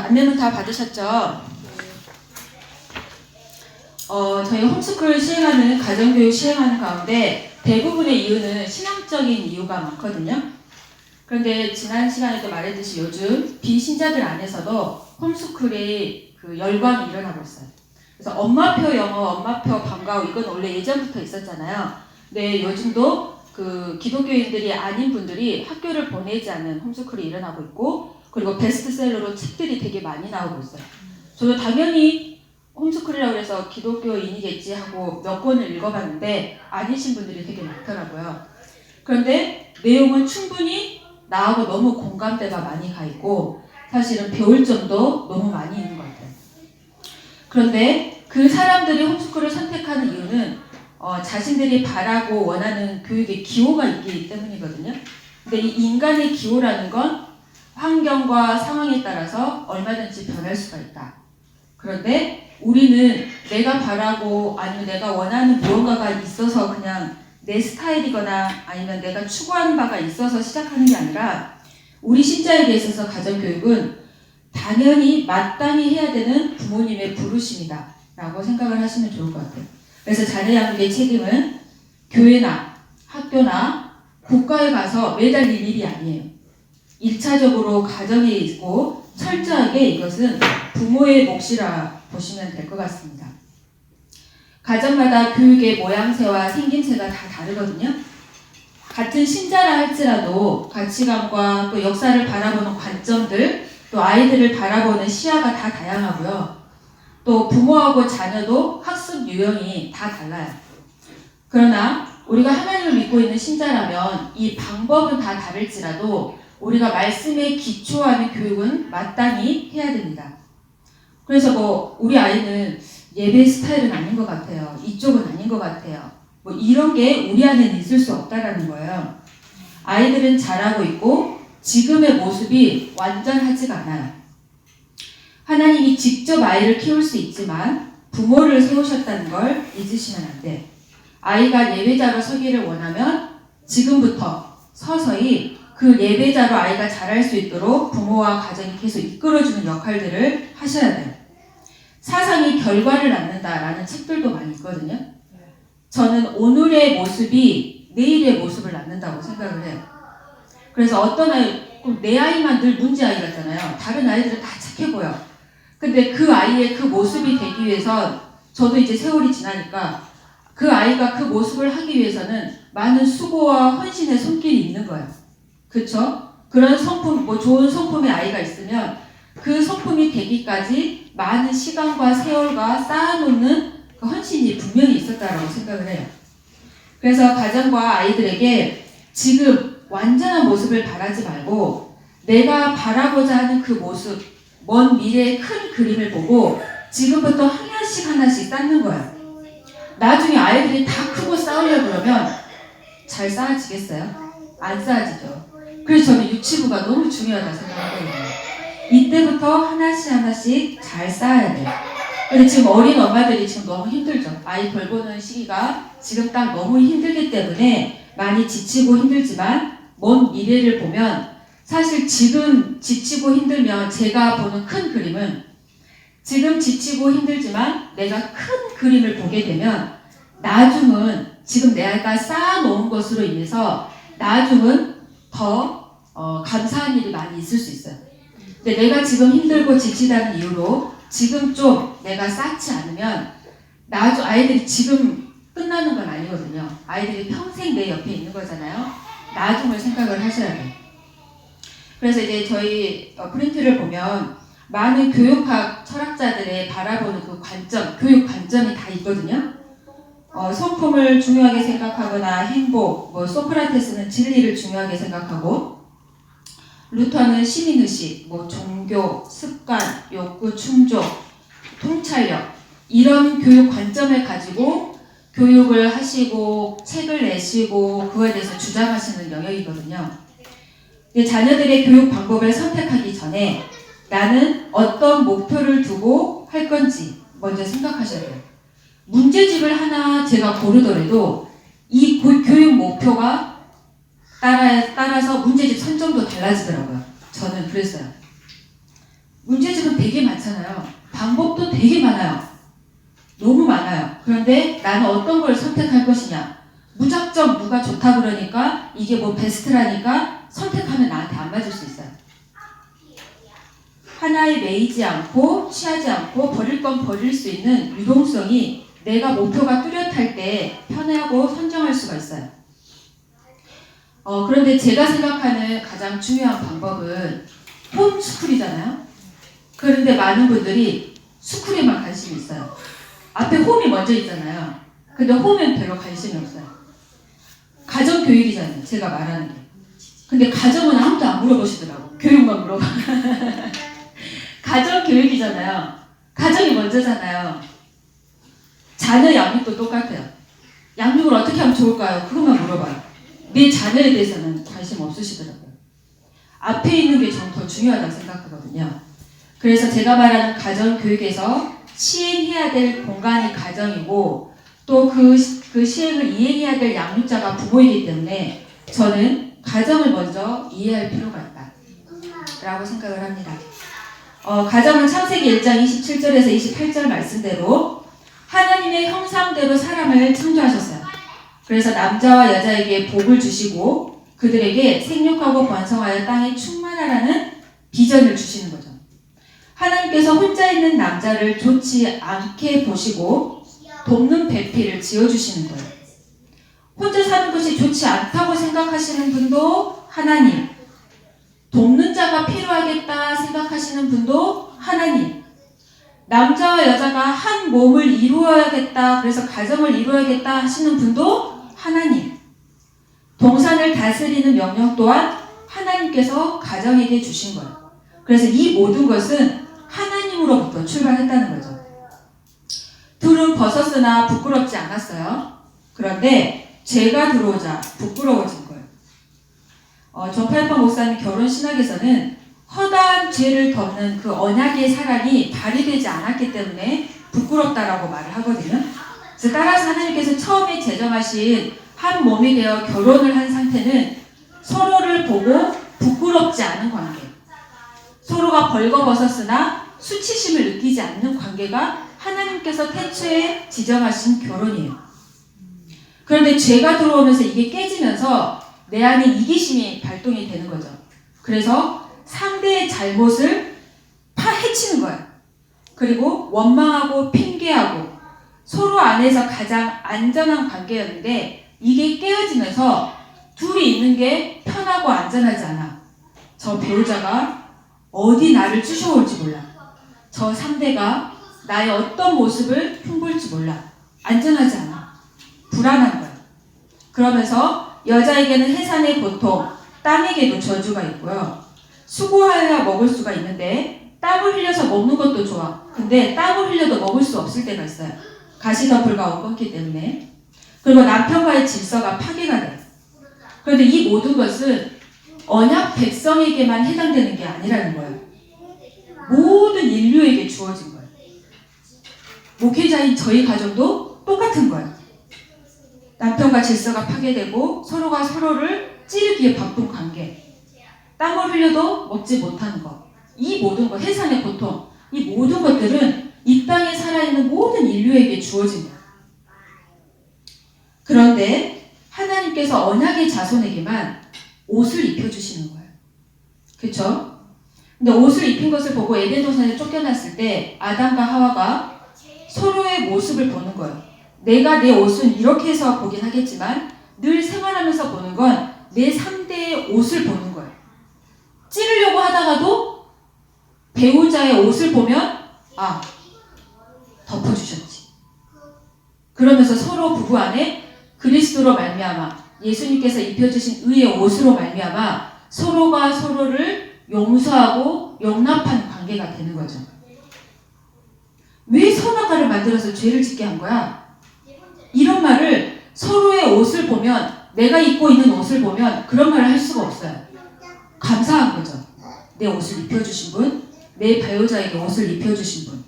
안내문 다 받으셨죠? 저희 홈스쿨 시행하는 가정교육 시행하는 가운데 대부분의 이유는 신앙적인 이유가 많거든요. 그런데 지난 시간에도 말했듯이 요즘 비신자들 안에서도 홈스쿨이 그 열광이 일어나고 있어요. 그래서 엄마표 영어, 엄마표 방과후 이건 원래 예전부터 있었잖아요. 근데 요즘도 그 기독교인들이 아닌 분들이 학교를 보내지 않는 홈스쿨이 일어나고 있고, 그리고 베스트셀러로 책들이 되게 많이 나오고 있어요. 저도 당연히 홈스쿨이라고 해서 기독교인이겠지 하고 몇 권을 읽어봤는데 아니신 분들이 되게 많더라고요. 그런데 내용은 충분히 나하고 너무 공감대가 많이 가 있고 사실은 배울 점도 너무 많이 있는 것 같아요. 그런데 그 사람들이 홈스쿨을 선택하는 이유는 자신들이 바라고 원하는 교육의 기호가 있기 때문이거든요. 근데 이 인간의 기호라는 건 환경과 상황에 따라서 얼마든지 변할 수가 있다. 그런데 우리는 내가 바라고 아니면 내가 원하는 무언가가 있어서 그냥 내 스타일이거나 아니면 내가 추구하는 바가 있어서 시작하는 게 아니라 우리 신자에게 있어서 가정교육은 당연히 마땅히 해야 되는 부모님의 부르심이다 라고 생각을 하시면 좋을 것 같아요. 그래서 자녀 양육의 책임은 교회나 학교나 국가에 가서 매달릴 일이 아니에요. 1차적으로 가정에 있고 철저하게 이것은 부모의 몫이라 보시면 될 것 같습니다. 가정마다 교육의 모양새와 생김새가 다 다르거든요. 같은 신자라 할지라도 가치관과 또 역사를 바라보는 관점들, 또 아이들을 바라보는 시야가 다 다양하고요. 또 부모하고 자녀도 학습 유형이 다 달라요. 그러나 우리가 하나님을 믿고 있는 신자라면 이 방법은 다 다를지라도 우리가 말씀에 기초하는 교육은 마땅히 해야 됩니다. 그래서 우리 아이는 예배 스타일은 아닌 것 같아요. 이쪽은 아닌 것 같아요. 이런 게 우리 안에는 있을 수 없다라는 거예요. 아이들은 잘하고 있고 지금의 모습이 완전하지가 않아요. 하나님이 직접 아이를 키울 수 있지만 부모를 세우셨다는 걸 잊으시면 안 돼. 아이가 예배자로 서기를 원하면 지금부터 서서히 그 예배자로 아이가 자랄 수 있도록 부모와 가정이 계속 이끌어주는 역할들을 하셔야 돼요. 사상이 결과를 낳는다라는 책들도 많이 있거든요. 저는 오늘의 모습이 내일의 모습을 낳는다고 생각을 해요. 그래서 어떤 아이, 내 아이만 늘 문제 아이 같잖아요. 다른 아이들은 다 착해 보여. 근데 그 아이의 그 모습이 되기 위해서 저도 이제 세월이 지나니까 그 아이가 그 모습을 하기 위해서는 많은 수고와 헌신의 손길이 있는 거예요. 그쵸? 그런 성품, 좋은 성품의 아이가 있으면 그 성품이 되기까지 많은 시간과 세월과 쌓아놓는 그 헌신이 분명히 있었다라고 생각을 해요. 그래서 가정과 아이들에게 지금 완전한 모습을 바라지 말고 내가 바라고자 하는 그 모습, 먼 미래의 큰 그림을 보고 지금부터 하나씩 하나씩 쌓는 거예요. 나중에 아이들이 다 크고 싸우려고 그러면 잘 쌓아지겠어요? 안 쌓아지죠. 그래서 저는 유치부가 너무 중요하다고 생각하거든요. 이때부터 하나씩 하나씩 잘 쌓아야 돼요. 근데 지금 어린 엄마들이 지금 너무 힘들죠. 아이 돌보는 시기가 지금 딱 너무 힘들기 때문에 많이 지치고 힘들지만 먼 미래를 보면 사실 지금 지치고 힘들면 제가 보는 큰 그림은 지금 지치고 힘들지만 내가 큰 그림을 보게 되면 나중은 지금 내가 쌓아놓은 것으로 인해서 나중은 더 감사한 일이 많이 있을 수 있어요. 근데 내가 지금 힘들고 지치다는 이유로 지금 좀 내가 쌓지 않으면 아이들이 지금 끝나는 건 아니거든요. 아이들이 평생 내 옆에 있는 거잖아요. 나중을 생각을 하셔야 돼요. 그래서 이제 저희 프린트를 보면 많은 교육학 철학자들의 바라보는 그 관점, 교육 관점이 다 있거든요. 성품을 중요하게 생각하거나 행복, 소크라테스는 진리를 중요하게 생각하고 루터는 시민의식, 종교, 습관, 욕구, 충족, 통찰력 이런 교육 관점을 가지고 교육을 하시고 책을 내시고 그거에 대해서 주장하시는 영역이거든요. 자녀들의 교육 방법을 선택하기 전에 나는 어떤 목표를 두고 할 건지 먼저 생각하셔야 돼요. 문제집을 하나 제가 고르더라도 이 교육 목표가 따라서 문제집 선정도 달라지더라고요. 저는 그랬어요. 문제집은 되게 많잖아요. 방법도 되게 많아요. 너무 많아요. 그런데 나는 어떤 걸 선택할 것이냐. 무작정 누가 좋다 그러니까 이게 뭐 베스트라니까 선택하면 나한테 안 맞을 수 있어요. 하나에 매이지 않고 취하지 않고 버릴 건 버릴 수 있는 유동성이 내가 목표가 뚜렷할 때 편하고 선정할 수가 있어요. 그런데 제가 생각하는 가장 중요한 방법은 홈스쿨이잖아요. 그런데 많은 분들이 스쿨에만 관심이 있어요. 앞에 홈이 먼저 있잖아요. 근데 홈엔 별로 관심이 없어요. 가정교육이잖아요. 제가 말하는 게. 근데 가정은 아무도 안 물어보시더라고. 교육만 물어봐. 가정교육이잖아요. 가정이 먼저잖아요. 자녀 양육도 똑같아요. 양육을 어떻게 하면 좋을까요? 그것만 물어봐요. 내 자녀에 대해서는 관심 없으시더라고요. 앞에 있는 게 좀 더 중요하다고 생각하거든요. 그래서 제가 말하는 가정교육에서 시행해야 될 공간이 가정이고 또 그 시행을 이행해야 될 양육자가 부모이기 때문에 저는 가정을 먼저 이해할 필요가 있다 라고 생각을 합니다. 가정은 창세기 1장 27절에서 28절 말씀대로 하나님의 형상대로 사람을 창조하셨어요. 그래서 남자와 여자에게 복을 주시고 그들에게 생육하고 번성하여 땅에 충만하라는 비전을 주시는 거죠. 하나님께서 혼자 있는 남자를 좋지 않게 보시고 돕는 배필을 지어주시는 거예요. 혼자 사는 것이 좋지 않다고 생각하시는 분도 하나님, 돕는 자가 필요하겠다 생각하시는 분도 하나님, 남자와 여자가 한 몸을 이루어야겠다, 그래서 가정을 이루어야겠다 하시는 분도 하나님, 동산을 다스리는 명령 또한 하나님께서 가정에게 주신 거예요. 그래서 이 모든 것은 하나님으로부터 출발했다는 거죠. 둘은 벗었으나 부끄럽지 않았어요. 그런데 죄가 들어오자 부끄러워진 거예요. 존 파이퍼 목사님 결혼 신학에서는 허다한 죄를 덮는 그 언약의 사랑이 발휘되지 않았기 때문에 부끄럽다라고 말을 하거든요. 그래서 따라서 하나님께서 처음에 제정하신 한 몸이 되어 결혼을 한 상태는 서로를 보고 부끄럽지 않은 관계, 서로가 벌거벗었으나 수치심을 느끼지 않는 관계가 하나님께서 태초에 지정하신 결혼이에요. 그런데 죄가 들어오면서 이게 깨지면서 내 안에 이기심이 발동이 되는 거죠. 그래서 상대의 잘못을 파헤치는 거예요. 그리고 원망하고 핑계하고 서로 안에서 가장 안전한 관계였는데 이게 깨어지면서 둘이 있는 게 편하고 안전하지 않아. 저 배우자가 어디 나를 쑤셔올지 몰라. 저 상대가 나의 어떤 모습을 흉볼지 몰라. 안전하지 않아. 불안한 거야. 그러면서 여자에게는 해산의 고통, 땀에게도 저주가 있고요. 수고하여야 먹을 수가 있는데 땀을 흘려서 먹는 것도 좋아. 근데 땀을 흘려도 먹을 수 없을 때가 있어요. 가시덤불과 엉겅퀴 때문에. 그리고 남편과의 질서가 파괴가 돼. 그런데 이 모든 것은 언약 백성에게만 해당되는 게 아니라는 거예요. 모든 인류에게 주어진 거예요. 목회자인 저희 가정도 똑같은 거예요. 남편과 질서가 파괴되고 서로가 서로를 찌르기에 바쁜 관계, 땀을 흘려도 먹지 못하는 것, 이 모든 것, 해산의 고통, 이 모든 것들은 이 땅에 살아있는 모든 인류에게 주어진 거예요. 그런데 하나님께서 언약의 자손에게만 옷을 입혀주시는 거예요. 그렇죠? 근데 옷을 입힌 것을 보고 에덴 동산에 쫓겨났을 때 아담과 하와가 서로의 모습을 보는 거예요. 내가 내 옷은 이렇게 해서 보긴 하겠지만 늘 생활하면서 보는 건 내 상대의 옷을 보는 거예요. 찌르려고 하다가도 배우자의 옷을 보면 덮어주셨지. 그러면서 서로 부부 안에 그리스도로 말미암아 예수님께서 입혀주신 의의 옷으로 말미암아 서로가 서로를 용서하고 용납하는 관계가 되는 거죠. 왜 선악과를 만들어서 죄를 짓게 한 거야? 이런 말을 서로의 옷을 보면, 내가 입고 있는 옷을 보면 그런 말을 할 수가 없어요. 감사한 거죠. 내 옷을 입혀주신 분, 내 배우자에게 옷을 입혀주신 분.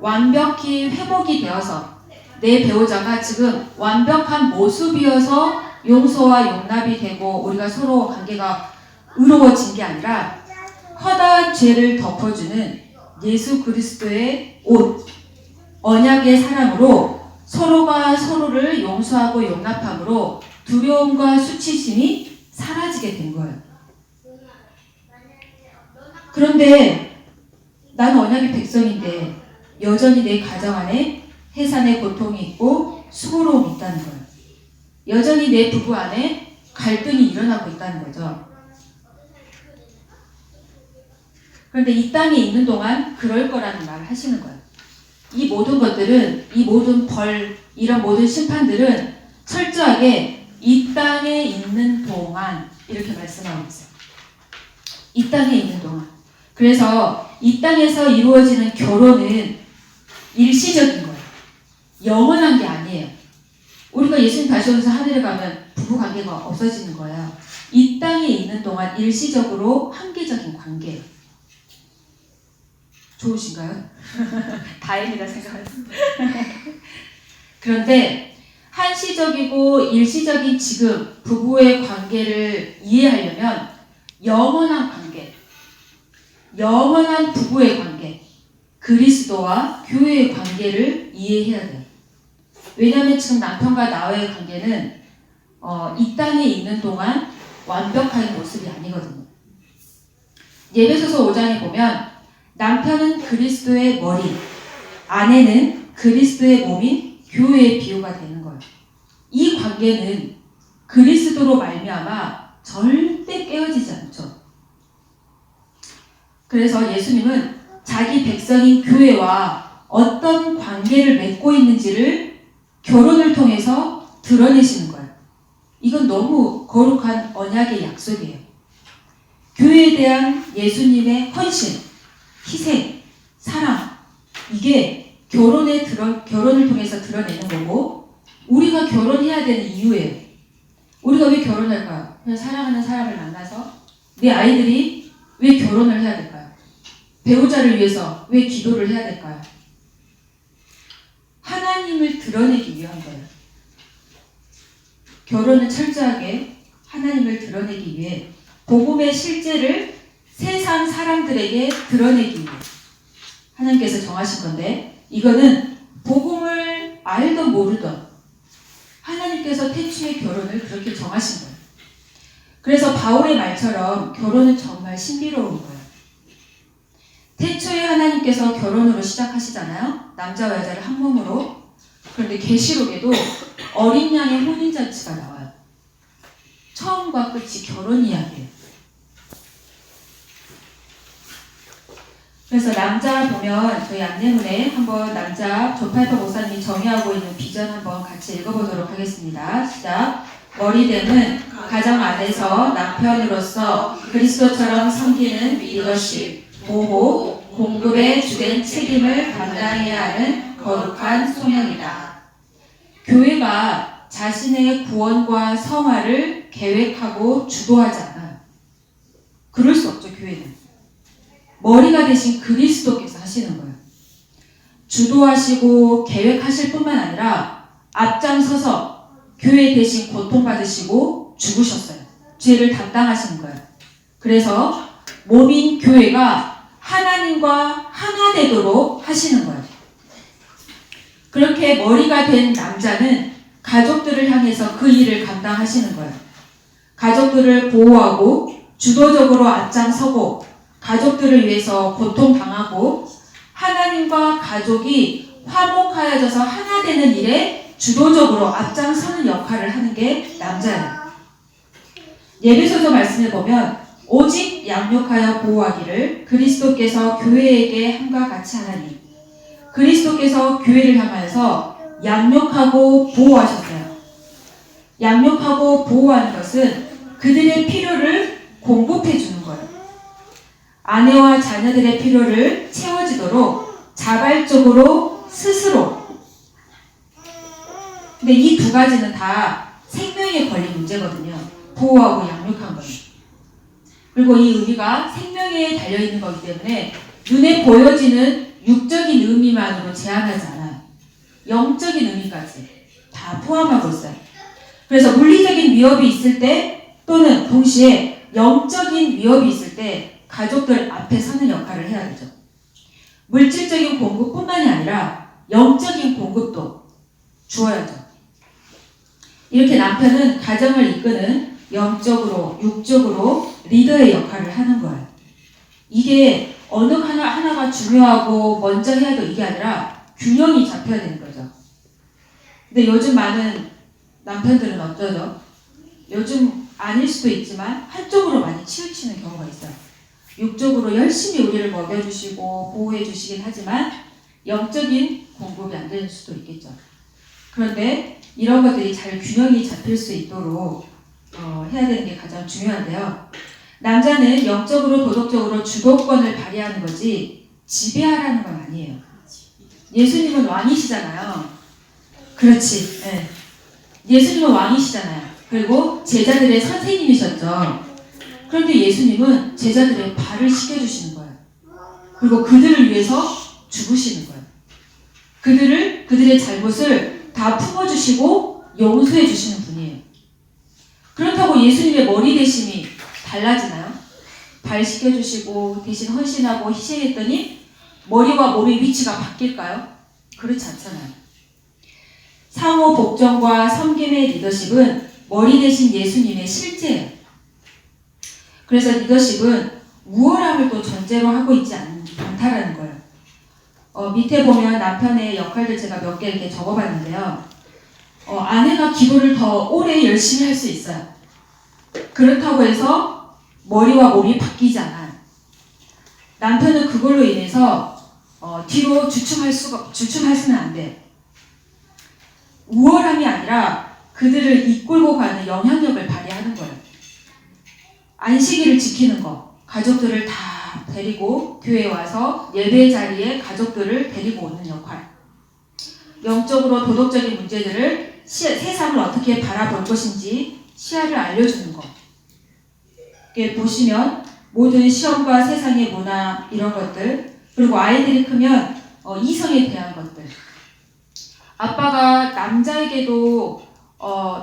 완벽히 회복이 되어서 내 배우자가 지금 완벽한 모습이어서 용서와 용납이 되고 우리가 서로 관계가 의로워진 게 아니라 허다한 죄를 덮어주는 예수 그리스도의 옷, 언약의 사랑으로 서로가 서로를 용서하고 용납함으로 두려움과 수치심이 사라지게 된 거예요. 그런데 나는 언약의 백성인데 여전히 내 가정 안에 해산의 고통이 있고 수고로움이 있다는 거예요. 여전히 내 부부 안에 갈등이 일어나고 있다는 거죠. 그런데 이 땅에 있는 동안 그럴 거라는 말을 하시는 거예요. 이 모든 것들은, 이 모든 벌, 이런 모든 심판들은 철저하게 이 땅에 있는 동안 이렇게 말씀하고 있어요. 이 땅에 있는 동안. 그래서 이 땅에서 이루어지는 결혼은 일시적인 거예요. 영원한 게 아니에요. 우리가 예수님 다시 오셔서 하늘에 가면 부부 관계가 없어지는 거예요. 이 땅에 있는 동안 일시적으로 한계적인 관계예요. 좋으신가요? 다행이다 생각합니다. 그런데 한시적이고 일시적인 지금 부부의 관계를 이해하려면 영원한 관계, 영원한 부부의 관계, 그리스도와 교회의 관계를 이해해야 돼요. 왜냐하면 지금 남편과 나와의 관계는 이 땅에 있는 동안 완벽한 모습이 아니거든요. 예배소서 5장에 보면 남편은 그리스도의 머리, 아내는 그리스도의 몸인 교회의 비유가 되는 거예요. 이 관계는 그리스도로 말미암아 절대 깨어지지 않죠. 그래서 예수님은 자기 백성인 교회와 어떤 관계를 맺고 있는지를 결혼을 통해서 드러내시는 거예요. 이건 너무 거룩한 언약의 약속이에요. 교회에 대한 예수님의 헌신, 희생, 사랑, 이게 결혼을 통해서 드러내는 거고, 우리가 결혼해야 되는 이유예요. 우리가 왜 결혼할까요? 그냥 사랑하는 사람을 만나서. 내 아이들이 왜 결혼을 해야 될까요? 배우자를 위해서 왜 기도를 해야 될까요? 하나님을 드러내기 위한 거예요. 결혼은 철저하게 하나님을 드러내기 위해 복음의 실제를 세상 사람들에게 드러내기 위해 하나님께서 정하신 건데, 이거는 복음을 알던 모르던 하나님께서 태초의 결혼을 그렇게 정하신 거예요. 그래서 바울의 말처럼 결혼은 정말 신비로운 거예요. 태초에 하나님께서 결혼으로 시작하시잖아요. 남자와 여자를 한 몸으로. 그런데 계시록에도 어린 양의 혼인잔치가 나와요. 처음과 끝이 결혼 이야기예요. 그래서 남자 보면 저희 안내문에 한번 남자 조팔파 목사님이 정의하고 있는 비전 한번 같이 읽어보도록 하겠습니다. 시작. 머리됨은 가정 안에서 남편으로서 그리스도처럼 섬기는 리더십, 보호, 공급에 주된 책임을 감당해야 하는 거룩한 소명이다. 교회가 자신의 구원과 성화를 계획하고 주도하지 않아요. 그럴 수 없죠, 교회는. 머리가 되신 그리스도께서 하시는 거예요. 주도하시고 계획하실 뿐만 아니라 앞장서서 교회 대신 고통받으시고 죽으셨어요. 죄를 담당하시는 거예요. 그래서 몸인 교회가 하나님과 하나 되도록 하시는 거예요. 그렇게 머리가 된 남자는 가족들을 향해서 그 일을 감당하시는 거예요. 가족들을 보호하고 주도적으로 앞장서고 가족들을 위해서 고통당하고 하나님과 가족이 화목하여져서 하나 되는 일에 주도적으로 앞장서는 역할을 하는 게 남자예요. 예배소서 말씀을 보면 오직 양육하여 보호하기를 그리스도께서 교회에게 함과 같이 하나니, 그리스도께서 교회를 향하여서 양육하고 보호하셨어요. 양육하고 보호하는 것은 그들의 필요를 공급해 주는 거예요. 아내와 자녀들의 필요를 채워지도록 자발적으로 스스로. 근데 이 두 가지는 다 생명에 걸린 문제거든요. 보호하고 양육한 거예요. 그리고 이 의미가 생명에 달려있는 거기 때문에 눈에 보여지는 육적인 의미만으로 제한하지 않아요. 영적인 의미까지 다 포함하고 있어요. 그래서 물리적인 위협이 있을 때 또는 동시에 영적인 위협이 있을 때 가족들 앞에 서는 역할을 해야 되죠. 물질적인 공급뿐만이 아니라 영적인 공급도 주어야죠. 이렇게 남편은 가정을 이끄는 영적으로, 육적으로 리더의 역할을 하는 거예요. 이게 어느 하나가 중요하고 먼저 해야 될 이게 아니라 균형이 잡혀야 되는 거죠. 근데 요즘 많은 남편들은 어쩌죠? 요즘 아닐 수도 있지만 한쪽으로 많이 치우치는 경우가 있어요. 육적으로 열심히 우리를 먹여주시고 보호해주시긴 하지만 영적인 공급이 안 되는 수도 있겠죠. 그런데 이런 것들이 잘 균형이 잡힐 수 있도록 해야 되는 게 가장 중요한데요. 남자는 영적으로 도덕적으로 주도권을 발휘하는 거지 지배하라는 건 아니에요. 예수님은 왕이시잖아요. 그렇지. 네. 예수님은 왕이시잖아요. 그리고 제자들의 선생님이셨죠. 그런데 예수님은 제자들의 발을 씻겨주시는 거예요. 그리고 그들을 위해서 죽으시는 거예요. 그들의 잘못을 다 품어주시고 용서해 주시는 분이에요. 그렇다고 예수님의 머리 대심이 달라지나요? 발 씻겨주시고 대신 헌신하고 희생했더니 머리와 몸의 위치가 바뀔까요? 그렇지 않잖아요. 상호 복종과 섬김의 리더십은 머리 대신 예수님의 실제예요. 그래서 리더십은 우월함을 또 전제로 하고 있지 않다라는 거예요. 밑에 보면 남편의 역할들 제가 몇 개 이렇게 적어봤는데요. 아내가 기도를 더 오래 열심히 할 수 있어요. 그렇다고 해서 머리와 몸이 바뀌지 않아요. 남편은 그걸로 인해서 뒤로 주춤할 수는 안 돼요. 우월함이 아니라 그들을 이끌고 가는 영향력을 발휘하는 거예요. 안식일을 지키는 거, 가족들을 다 데리고 교회에 와서 예배 자리에 가족들을 데리고 오는 역할. 영적으로 도덕적인 문제들을 세상을 어떻게 바라볼 것인지 시야를 알려주는 거. 이렇게 보시면 모든 시험과 세상의 문화 이런 것들, 그리고 아이들이 크면 이성에 대한 것들. 아빠가 남자에게도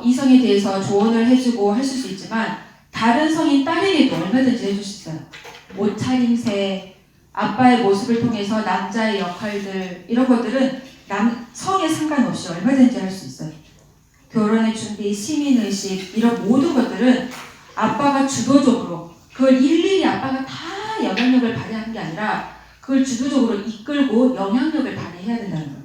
이성에 대해서 조언을 해주고 하실 수 있지만 다른 성인 딸에게도 얼마든지 해줄 수 있어요. 옷차림새, 아빠의 모습을 통해서 남자의 역할들 이런 것들은 성에 상관없이 얼마든지 할 수 있어요. 결혼의 준비, 시민의식 이런 모든 것들은 아빠가 주도적으로 그걸 일일이 아빠가 다 영향력을 발휘하는 게 아니라 그걸 주도적으로 이끌고 영향력을 발휘해야 된다는 거예요.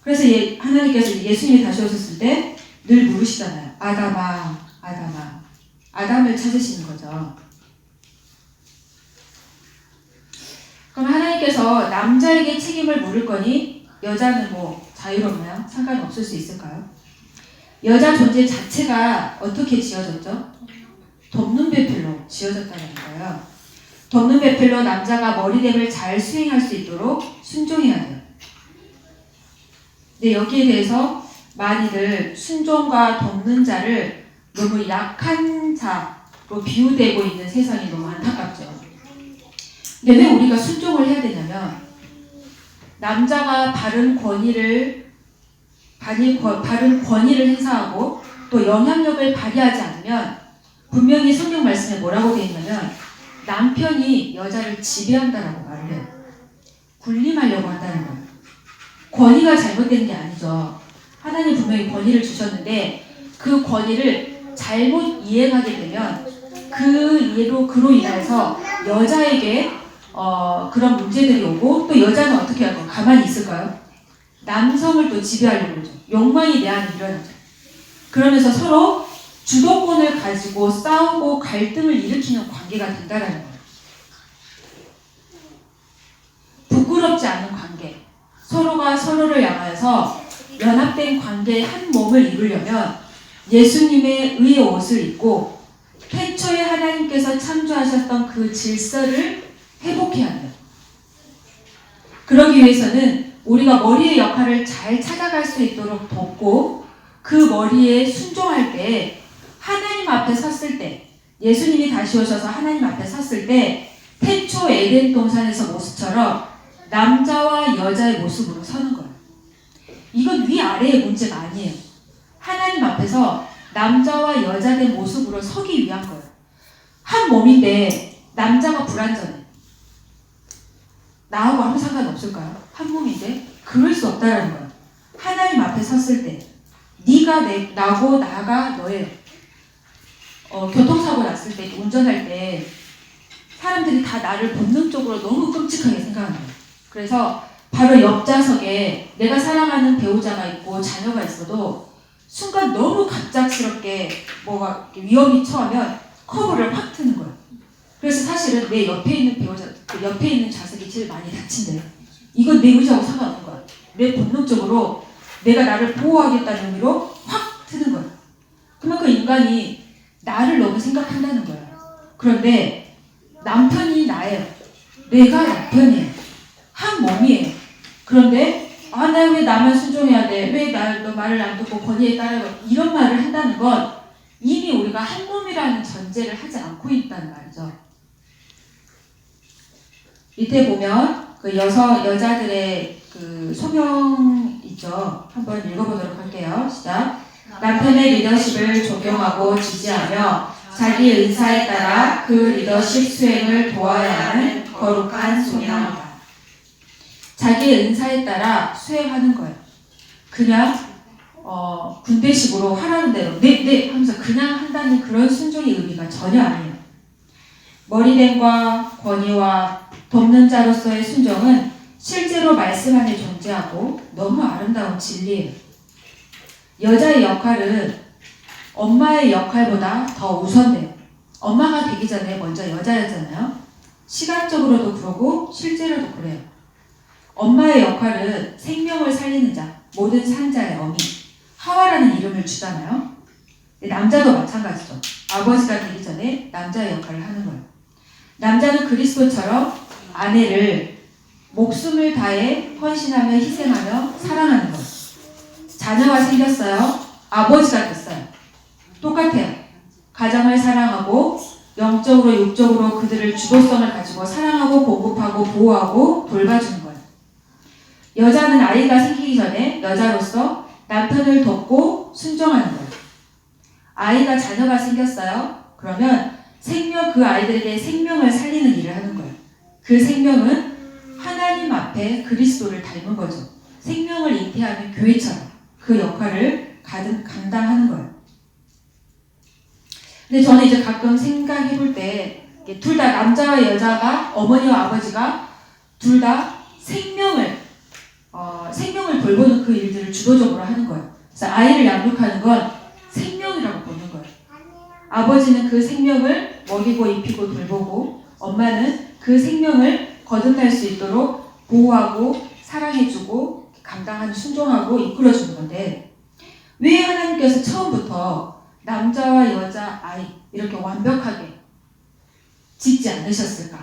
그래서 하나님께서 예수님이 다시 오셨을 때 늘 물으시잖아요. 아담아, 아담아. 아담을 찾으시는 거죠. 그럼 하나님께서 남자에게 책임을 물을 거니 여자는 자유롭나요? 상관없을 수 있을까요? 여자 존재 자체가 어떻게 지어졌죠? 돕는 배필로 지어졌다는 거예요. 돕는 배필로 남자가 머리됨을 잘 수행할 수 있도록 순종해야 돼요. 근데 여기에 대해서 많이들 순종과 돕는 자를 너무 약한 자로 비유되고 있는 세상이 너무 안타깝죠. 근데 왜 우리가 순종을 해야 되냐면 남자가 바른 권위를 행사하고 또 영향력을 발휘하지 않으면 분명히 성경 말씀에 뭐라고 되어 있냐면 남편이 여자를 지배한다라고 말을 해요. 군림하려고 한다는 거예요. 권위가 잘못된 게 아니죠. 하나님 분명히 권위를 주셨는데 그 권위를 잘못 이행하게 되면 그로 인해서 여자에게 그런 문제들이 오고 또 여자는 어떻게 할까요? 가만히 있을까요? 남성을 또 지배하려고 그러죠. 욕망이 내 안에 일어나죠. 그러면서 서로 주도권을 가지고 싸우고 갈등을 일으키는 관계가 된다는 거예요. 부끄럽지 않은 관계. 서로가 서로를 향해서 연합된 관계의 한 몸을 이루려면 예수님의 의의 옷을 입고 태초에 하나님께서 창조하셨던 그 질서를 회복해야 돼요. 그러기 위해서는 우리가 머리의 역할을 잘 찾아갈 수 있도록 돕고 그 머리에 순종할 때 하나님 앞에 섰을 때 예수님이 다시 오셔서 하나님 앞에 섰을 때 태초 에덴 동산에서 모습처럼 남자와 여자의 모습으로 서는 거예요. 이건 위아래의 문제가 아니에요. 하나님 앞에서 남자와 여자의 모습으로 서기 위한 거예요. 한 몸인데 남자가 불완전해. 나하고 아무 상관없을까요? 한 몸인데 그럴 수 없다라는 거야. 하나님 앞에 섰을 때 네가 나고 나가 너예요. 교통사고 났을 때 운전할 때 사람들이 다 나를 본능적으로 너무 끔찍하게 생각하는 거예요. 그래서 바로 옆좌석에 내가 사랑하는 배우자가 있고 자녀가 있어도 순간 너무 갑작스럽게 뭐가 위험이 처하면 커브를 확 트는 거예요. 그래서 사실은 내 옆에 있는 배우자, 그 옆에 있는 좌석이 제일 많이 다친대요. 이건 내 의지하고 상관없는 거야. 내 본능적으로 내가 나를 보호하겠다는 의미로 확 트는 거야. 그만큼 인간이 나를 너무 생각한다는 거야. 그런데 남편이 나예요. 내가 남편이에요. 한 몸이에요. 그런데 나 왜 나만 순종해야 돼? 왜 너 말을 안 듣고 권위에 따라가? 이런 말을 한다는 건 이미 우리가 한 몸이라는 전제를 하지 않고 있다는 말이죠. 밑에 보면 그 여자들의 그 소명 있죠. 한번 읽어보도록 할게요. 시작. 남편의 리더십을 존경하고 지지하며 자기 의사에 따라 그 리더십 수행을 도와야 하는 거룩한 소명이다. 자기의 은사에 따라 수행하는 거예요. 그냥 군대식으로 하라는 대로 네 하면서 그냥 한다는 그런 순종의 의미가 전혀 아니에요. 머리됨과 권위와 돕는 자로서의 순종은 실제로 말씀 안에 존재하고 너무 아름다운 진리예요. 여자의 역할은 엄마의 역할보다 더 우선돼요. 엄마가 되기 전에 먼저 여자였잖아요. 시간적으로도 그러고 실제로도 그래요. 엄마의 역할은 생명을 살리는 자, 모든 산자의 어미, 하와라는 이름을 주잖아요. 남자도 마찬가지죠. 아버지가 되기 전에 남자의 역할을 하는 거예요. 남자는 그리스도처럼 아내를 목숨을 다해 헌신하며 희생하며 사랑하는 거예요. 자녀가 생겼어요. 아버지가 됐어요. 똑같아요. 가정을 사랑하고 영적으로 육적으로 그들을 주도성을 가지고 사랑하고 공급하고 보호하고 돌봐주는 거예요. 여자는 아이가 생기기 전에 여자로서 남편을 돕고 순종하는 거예요. 아이가 자녀가 생겼어요. 그러면 그 아이들에게 생명을 살리는 일을 하는 거예요. 그 생명은 하나님 앞에 그리스도를 닮은 거죠. 생명을 잉태하는 교회처럼 그 역할을 감당하는 거예요. 근데 저는 이제 가끔 생각해 볼 때 둘 다 남자와 여자가 어머니와 아버지가 둘 다 생명을 돌보는 그 일들을 주도적으로 하는 거예요. 그래서 아이를 양육하는 건 생명이라고 보는 거예요. 아버지는 그 생명을 먹이고 입히고 돌보고 엄마는 그 생명을 거듭날 수 있도록 보호하고 사랑해주고 감당하는 순종하고 이끌어주는 건데 왜 하나님께서 처음부터 남자와 여자, 아이 이렇게 완벽하게 짓지 않으셨을까?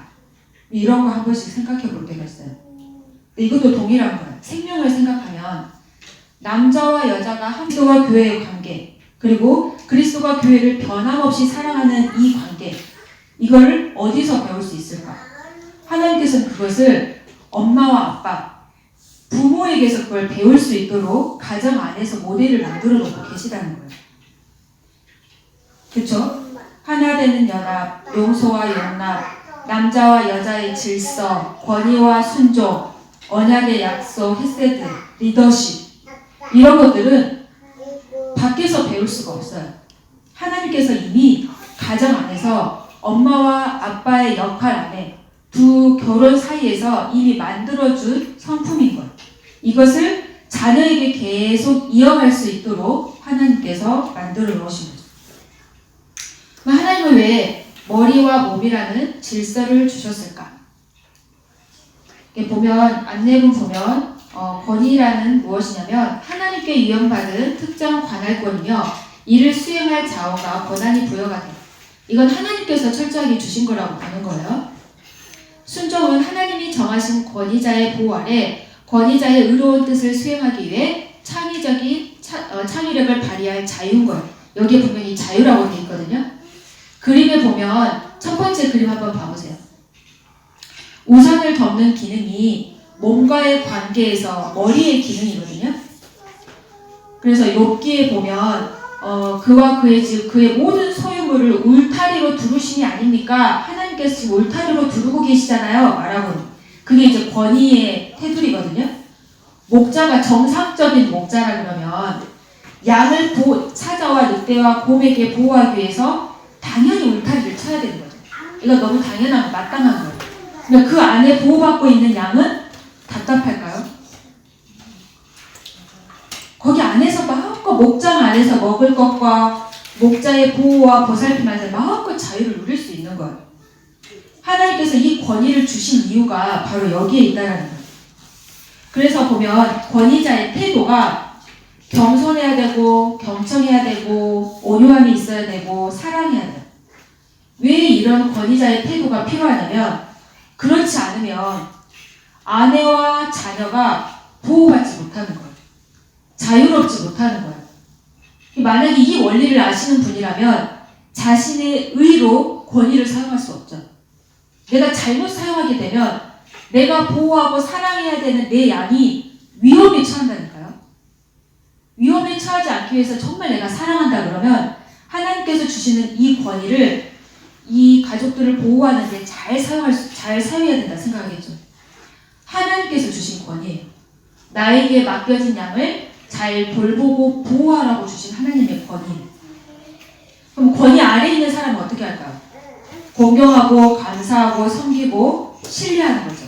이런 거 한 번씩 생각해 볼 때가 있어요. 이것도 동일한 거예요. 생명을 생각하면 남자와 여자가 그리스도와 교회의 관계 그리고 그리스도가 교회를 변함없이 사랑하는 이 관계 이거를 어디서 배울 수 있을까? 하나님께서는 그것을 엄마와 아빠 부모에게서 그걸 배울 수 있도록 가정 안에서 모델을 만들어 놓고 계시다는 거예요. 그렇죠? 하나 되는 연합, 용서와 용납, 남자와 여자의 질서, 권위와 순종, 언약의 약속, 헤세드, 리더십 이런 것들은 밖에서 배울 수가 없어요. 하나님께서 이미 가정 안에서 엄마와 아빠의 역할 안에 두 결혼 사이에서 이미 만들어준 성품인 거예요. 이것을 자녀에게 계속 이어갈 수 있도록 하나님께서 만들어 놓으신 거죠. 하나님은 왜 머리와 몸이라는 질서를 주셨을까? 보면 안내문 보면 권위라는 무엇이냐면 하나님께 위임받은 특정 관할권이며 이를 수행할 자원과 권한이 부여가 돼요. 이건 하나님께서 철저하게 주신 거라고 보는 거예요. 순종은 하나님이 정하신 권위자의 보호 아래 권위자의 의로운 뜻을 수행하기 위해 창의력을 발휘할 자유인 거예요. 여기에 분명히 자유라고 되어 있거든요. 그림에 보면 첫 번째 그림 한번 봐보세요. 우산을 덮는 기능이 몸과의 관계에서 머리의 기능이거든요. 그래서 욥기에 보면 그와 그의 집 그의 모든 소유물을 울타리로 두르심이 아닙니까? 하나님 하나님께서 지금 울타리로 두르고 계시잖아요. 말하고는. 그게 이제 권위의 테두리거든요. 목자가 정상적인 목자라 그러면 양을 사자와 늑대와 곰에게 보호하기 위해서 당연히 울타리를 쳐야 되는 거죠. 이거 너무 당연한, 마땅한 거예요. 그러니까 그 안에 보호받고 있는 양은 답답할까요? 거기 안에서 마음껏 목장 안에서 먹을 것과 목자의 보호와 보살핌에서 마음껏 자유를 누릴 수 있는 거예요. 하나님께서 이 권위를 주신 이유가 바로 여기에 있다는 거예요. 그래서 보면 권위자의 태도가 겸손해야 되고 경청해야 되고 온유함이 있어야 되고 사랑해야 돼요. 왜 이런 권위자의 태도가 필요하냐면 그렇지 않으면 아내와 자녀가 보호받지 못하는 거예요. 자유롭지 못하는 거예요. 만약에 이 원리를 아시는 분이라면 자신의 의로 권위를 사용할 수 없죠. 내가 잘못 사용하게 되면 내가 보호하고 사랑해야 되는 내 양이 위험에 처한다니까요. 위험에 처하지 않기 위해서 정말 내가 사랑한다 그러면 하나님께서 주시는 이 권위를 이 가족들을 보호하는 데 잘 사용해야 된다 생각하겠죠. 하나님께서 주신 권위예요. 나에게 맡겨진 양을 잘 돌보고 보호하라고 주신 하나님의 권위예요. 그럼 권위 아래에 있는 사람은 어떻게 할까요? 공경하고 감사하고 섬기고 신뢰하는 거죠.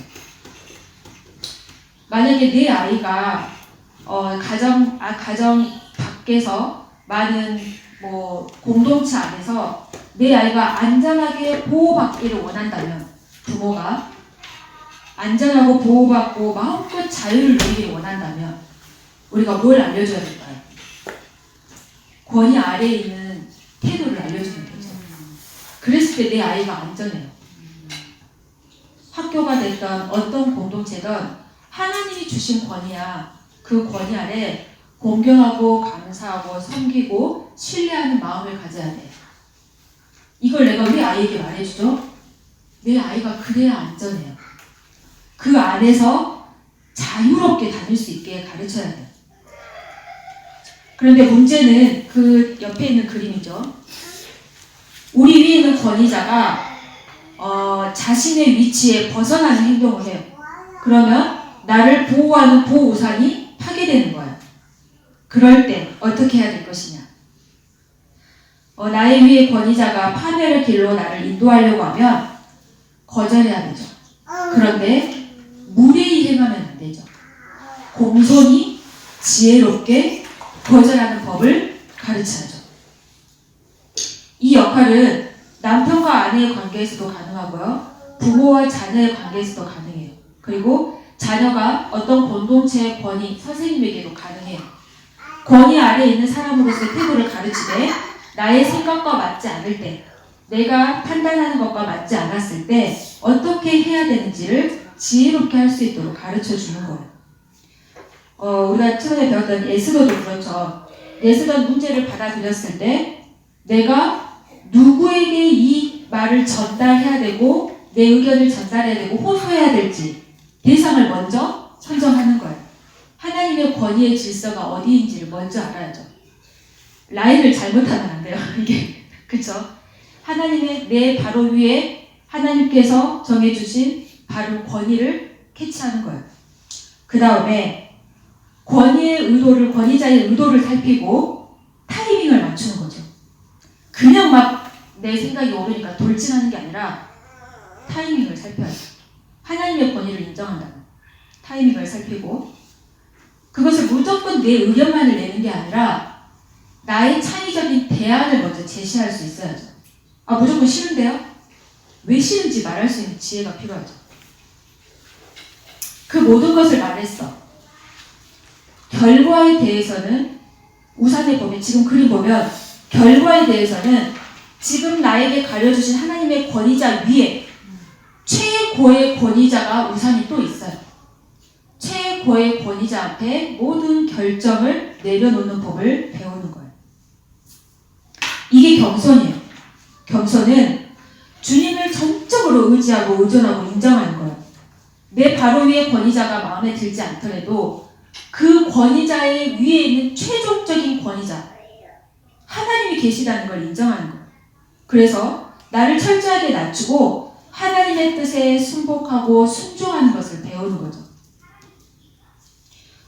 만약에 내 아이가 가정 밖에서 많은 공동체 안에서 내 아이가 안전하게 보호받기를 원한다면 부모가 안전하고 보호받고 마음껏 자유를 누리기를 원한다면 우리가 뭘 알려줘야 될까요? 권위 아래에 있는 태도를 알려주면 되죠. 그랬을 때 내 아이가 안전해요. 학교가 됐던 어떤 공동체든 하나님이 주신 권위야. 그 권위 아래 공경하고 감사하고 섬기고 신뢰하는 마음을 가져야 돼. 이걸 내가 우리 아이에게 말해주죠. 내 아이가 그래야 안전해요. 그 안에서 자유롭게 다닐 수 있게 가르쳐야 돼요. 그런데 문제는 그 옆에 있는 그림이죠. 우리 위에 있는 권위자가 자신의 위치에 벗어나는 행동을 해요. 그러면 나를 보호하는 보호우산이 파괴되는 거예요. 그럴 때 어떻게 해야 될 것이냐? 나의 위에 권위자가 파멸의 길로 나를 인도하려고 하면 거절해야 되죠. 그런데 무례히 행하면 안 되죠. 공손히 지혜롭게 거절하는 법을 가르쳐야죠. 이 역할은 남편과 아내의 관계에서도 가능하고요. 부모와 자녀의 관계에서도 가능해요. 그리고 자녀가 어떤 공동체의 권위, 선생님에게도 가능해요. 권위 아래에 있는 사람으로서의 태도를 가르치되 나의 생각과 맞지 않을 때, 내가 판단하는 것과 맞지 않았을 때 어떻게 해야 되는지를 지혜롭게 할 수 있도록 가르쳐주는 거예요. 우리가 최근에 배웠던 예스더도 그렇죠. 예스더 문제를 받아들였을 때 내가 누구에게 이 말을 전달해야 되고 내 의견을 전달해야 되고 호소해야 될지 대상을 먼저 선정하는 거예요. 하나님의 권위의 질서가 어디인지를 먼저 알아야죠. 라인을 잘못하면 안 돼요. 이게 그렇죠? 하나님의 내 바로 위에 하나님께서 정해주신 바로 권위를 캐치하는 거예요. 그 다음에 권위자의 의도를 살피고 타이밍을 맞추는 거죠. 그냥 막 내 생각이 오르니까 돌진하는 게 아니라 타이밍을 살펴야죠. 하나님의 권위를 인정한다면 타이밍을 살피고 그것을 무조건 내 의견만을 내는 게 아니라 나의 창의적인 대안을 먼저 제시할 수 있어야죠. 무조건 싫은데요? 왜 싫은지 말할 수 있는 지혜가 필요하죠. 그 모든 것을 말했어. 결과에 대해서는 우산에 보면 지금 그림 보면 결과에 대해서는 지금 나에게 가려주신 하나님의 권위자 위에 최고의 권위자가 우산이 또 있어요. 최고의 권위자 앞에 모든 결정을 내려놓는 법을 배우는 거예요. 이게 겸손이에요. 겸손은 주님을 전적으로 의지하고 의존하고 인정하는 거예요. 내 바로 위에 권위자가 마음에 들지 않더라도 그 권위자의 위에 있는 최종적인 권위자 하나님이 계시다는 걸 인정하는 거예요. 그래서 나를 철저하게 낮추고 하나님의 뜻에 순복하고 순종하는 것을 배우는 거죠.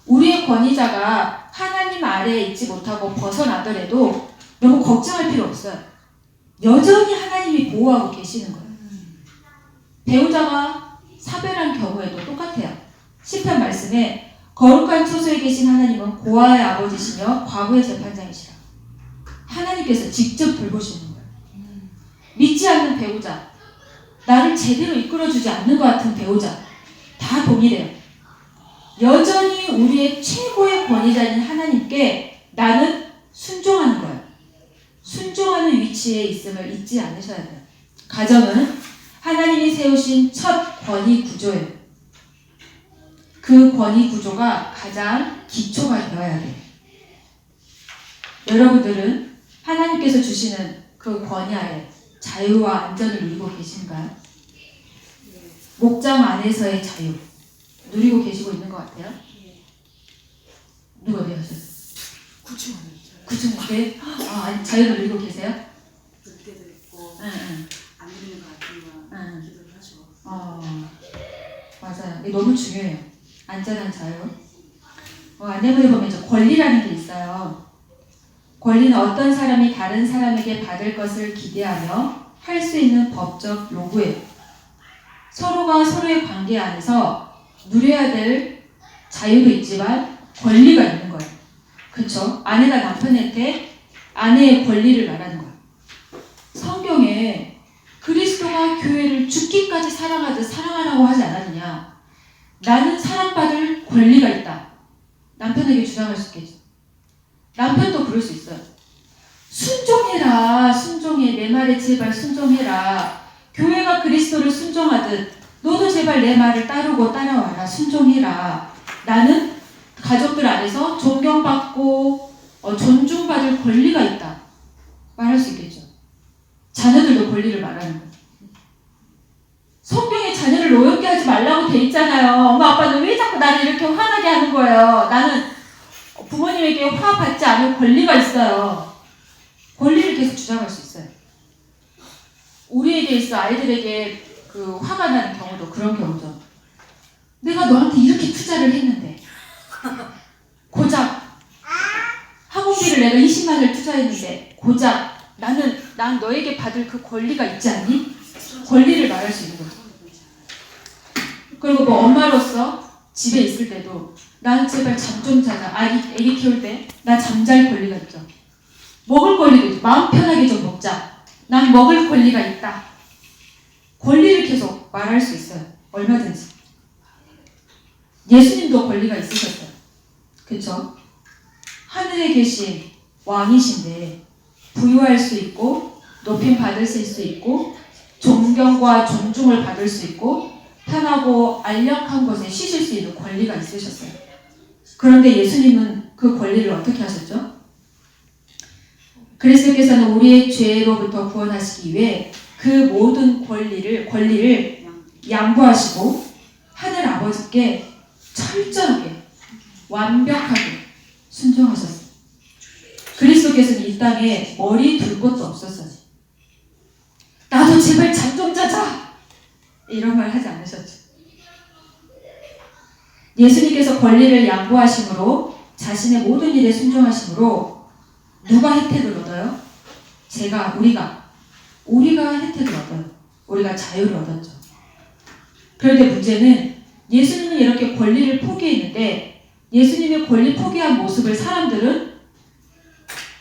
우리의 권위자가 하나님 아래에 있지 못하고 벗어나더라도 너무 걱정할 필요 없어요. 여전히 하나님이 보호하고 계시는 거예요. 배우자가 사별한 경우에도 똑같아요. 시편 말씀에 거룩한 초소에 계신 하나님은 고아의 아버지시며 과부의 재판장이시라. 하나님께서 직접 돌보시는 거예요. 믿지 않는 배우자, 나를 제대로 이끌어주지 않는 것 같은 배우자, 다 동일해요. 여전히 우리의 최고의 권위자인 하나님께 나는 순종하는 거예요. 순종하는 위치에 있음을 잊지 않으셔야 돼요. 가정은 하나님이 세우신 첫 권위 구조예요. 그 권위 구조가 가장 기초가 되어야 돼요. 여러분들은 하나님께서 주시는 그 권위 아래 자유와 안전을 누리고 계신가요? 목장 안에서의 자유 누리고 계시고 있는 것 같아요? 누가 배우셨어요? 구충. 자유를 누리고 계세요? 늦게도 있고 응. 안 누리는 것 같으면 기도를 하죠. 맞아요. 이게 너무 중요해요. 안전한 자유. 안내문에 보면 저 권리라는 게 있어요. 권리는 어떤 사람이 다른 사람에게 받을 것을 기대하며 할 수 있는 법적 요구예요. 서로가 서로의 관계 안에서 누려야 될 자유도 있지만 권리가 있는 거예요. 그렇죠? 아내가 남편한테 아내의 권리를 말하는 거예요. 성경에 그리스도가 교회를 죽기까지 사랑하듯 사랑하라고 하지 않았느냐? 나는 사랑받을 권리가 있다. 남편에게 주장할 수 있겠죠. 남편도 그럴 수 있어요. 순종해라. 순종해. 내 말에 제발 순종해라. 교회가 그리스도를 순종하듯 너도 제발 내 말을 따르고 따라와라. 순종해라. 나는 가족들 안에서 존경받고 존중받을 권리가 있다. 말할 수 있겠죠. 자녀들도 권리를 말하는 거예요. 성경에 자녀를 노엽게 하지 말라고 돼 있잖아요. 엄마 아빠는 왜 자꾸 나를 이렇게 화나게 하는 거예요. 나는 부모님에게 화받지 않을 권리가 있어요. 권리를 계속 주장할 수 있어요. 우리에게 있어 아이들에게 그 화가 나는 경우도 그런 경우죠. 내가 너한테 이렇게 투자를 했는데 고작 학원비를 내가 20만 원을 투자했는데 고작 난 너에게 받을 그 권리가 있지 않니? 권리를 말할 수 있는 거죠. 그리고 뭐 엄마로서 집에 있을 때도 나는 제발 잠 좀 자자. 애기 키울 때 나 잠잘 권리가 있죠. 먹을 권리도 있죠. 마음 편하게 좀 먹자. 난 먹을 권리가 있다. 권리를 계속 말할 수 있어요. 얼마든지. 예수님도 권리가 있으셨어요. 그렇죠? 하늘에 계신 왕이신데 부유할 수 있고 높임 받을 수 있고 존경과 존중을 받을 수 있고 편하고 안락한 곳에 쉬실 수 있는 권리가 있으셨어요. 그런데 예수님은 그 권리를 어떻게 하셨죠? 그리스도께서는 우리의 죄로부터 구원하시기 위해 그 모든 권리를 양보하시고 하늘 아버지께 철저하게 완벽하게 순종하셨어요. 그리스도께서는 이 땅에 머리 둘 것도 없었어요. 나도 제발 잠 좀 자자! 이런 말 하지 않으셨죠. 예수님께서 권리를 양보하심으로 자신의 모든 일에 순종하심으로 누가 혜택을 얻어요? 우리가 혜택을 얻어요. 우리가 자유를 얻었죠. 그런데 문제는 예수님은 이렇게 권리를 포기했는데 예수님의 권리 포기한 모습을 사람들은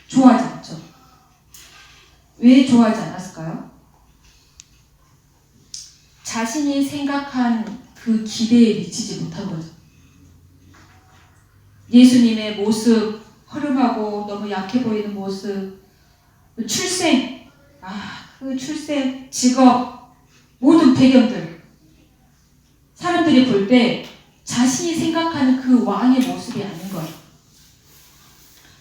좋아하지 않죠. 왜 좋아하지 않았을까요? 자신이 생각한 그 기대에 미치지 못한 거죠. 예수님의 모습, 허름하고 너무 약해 보이는 모습, 출생, 그 출생, 직업, 모든 배경들. 사람들이 볼 때 자신이 생각하는 그 왕의 모습이 아닌 거예요.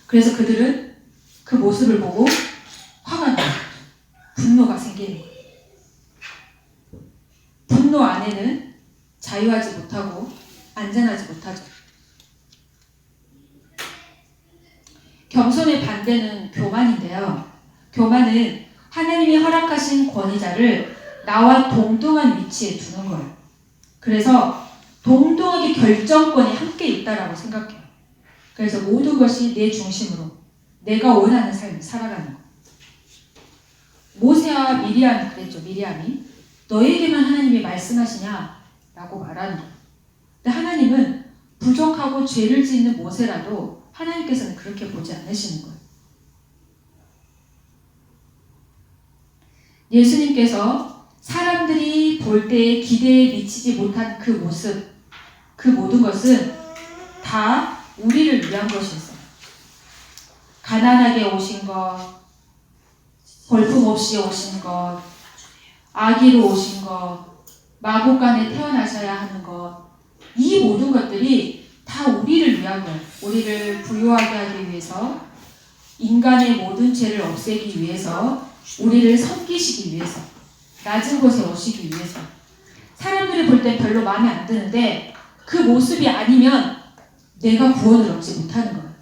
그래서 그들은 그 모습을 보고 화가 나요. 분노가 생기는 거예요. 분노 안에는 자유하지 못하고 안전하지 못하죠. 겸손의 반대는 교만인데요. 교만은 하나님이 허락하신 권위자를 나와 동등한 위치에 두는 거예요. 그래서 동등하게 결정권이 함께 있다라고 생각해요. 그래서 모든 것이 내 중심으로 내가 원하는 삶을 살아가는 거예요. 모세와 미리암이 그랬죠. 미리암이 너에게만 하나님이 말씀하시냐? 라고 말하는 거예요. 근데 하나님은 부족하고 죄를 짓는 모세라도 하나님께서는 그렇게 보지 않으시는 거예요. 예수님께서 사람들이 볼 때의 기대에 미치지 못한 그 모습, 그 모든 것은 다 우리를 위한 것이었어요. 가난하게 오신 것, 볼품없이 오신 것, 아기로 오신 것, 마구간에 태어나셔야 하는 것, 이 모든 것들이 다 우리를 위한 거예요. 우리를 부유하게 하기 위해서, 인간의 모든 죄를 없애기 위해서, 우리를 섬기시기 위해서, 낮은 곳에 오시기 위해서. 사람들이 볼 땐 별로 마음에 안 드는데 그 모습이 아니면 내가 구원을 얻지 못하는 거예요.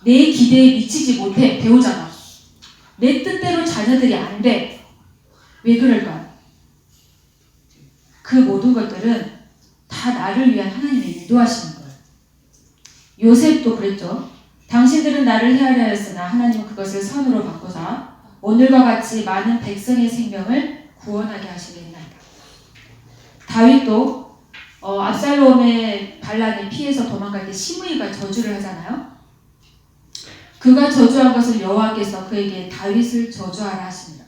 내 기대에 미치지 못해, 배우자가. 내 뜻대로 자녀들이 안 돼. 왜 그럴까요? 그 모든 것들은 다 나를 위한 하나님의 인도하시는 거예요. 요셉도 그랬죠. 당신들은 나를 헤아려 하였으나 하나님은 그것을 선으로 바꾸사 오늘과 같이 많은 백성의 생명을 구원하게 하시겠나이다. 다윗도 압살롬의 반란에 피해서 도망갈 때 시므이가 저주를 하잖아요. 그가 저주한 것을 여호와께서 그에게 다윗을 저주하라 하십니다.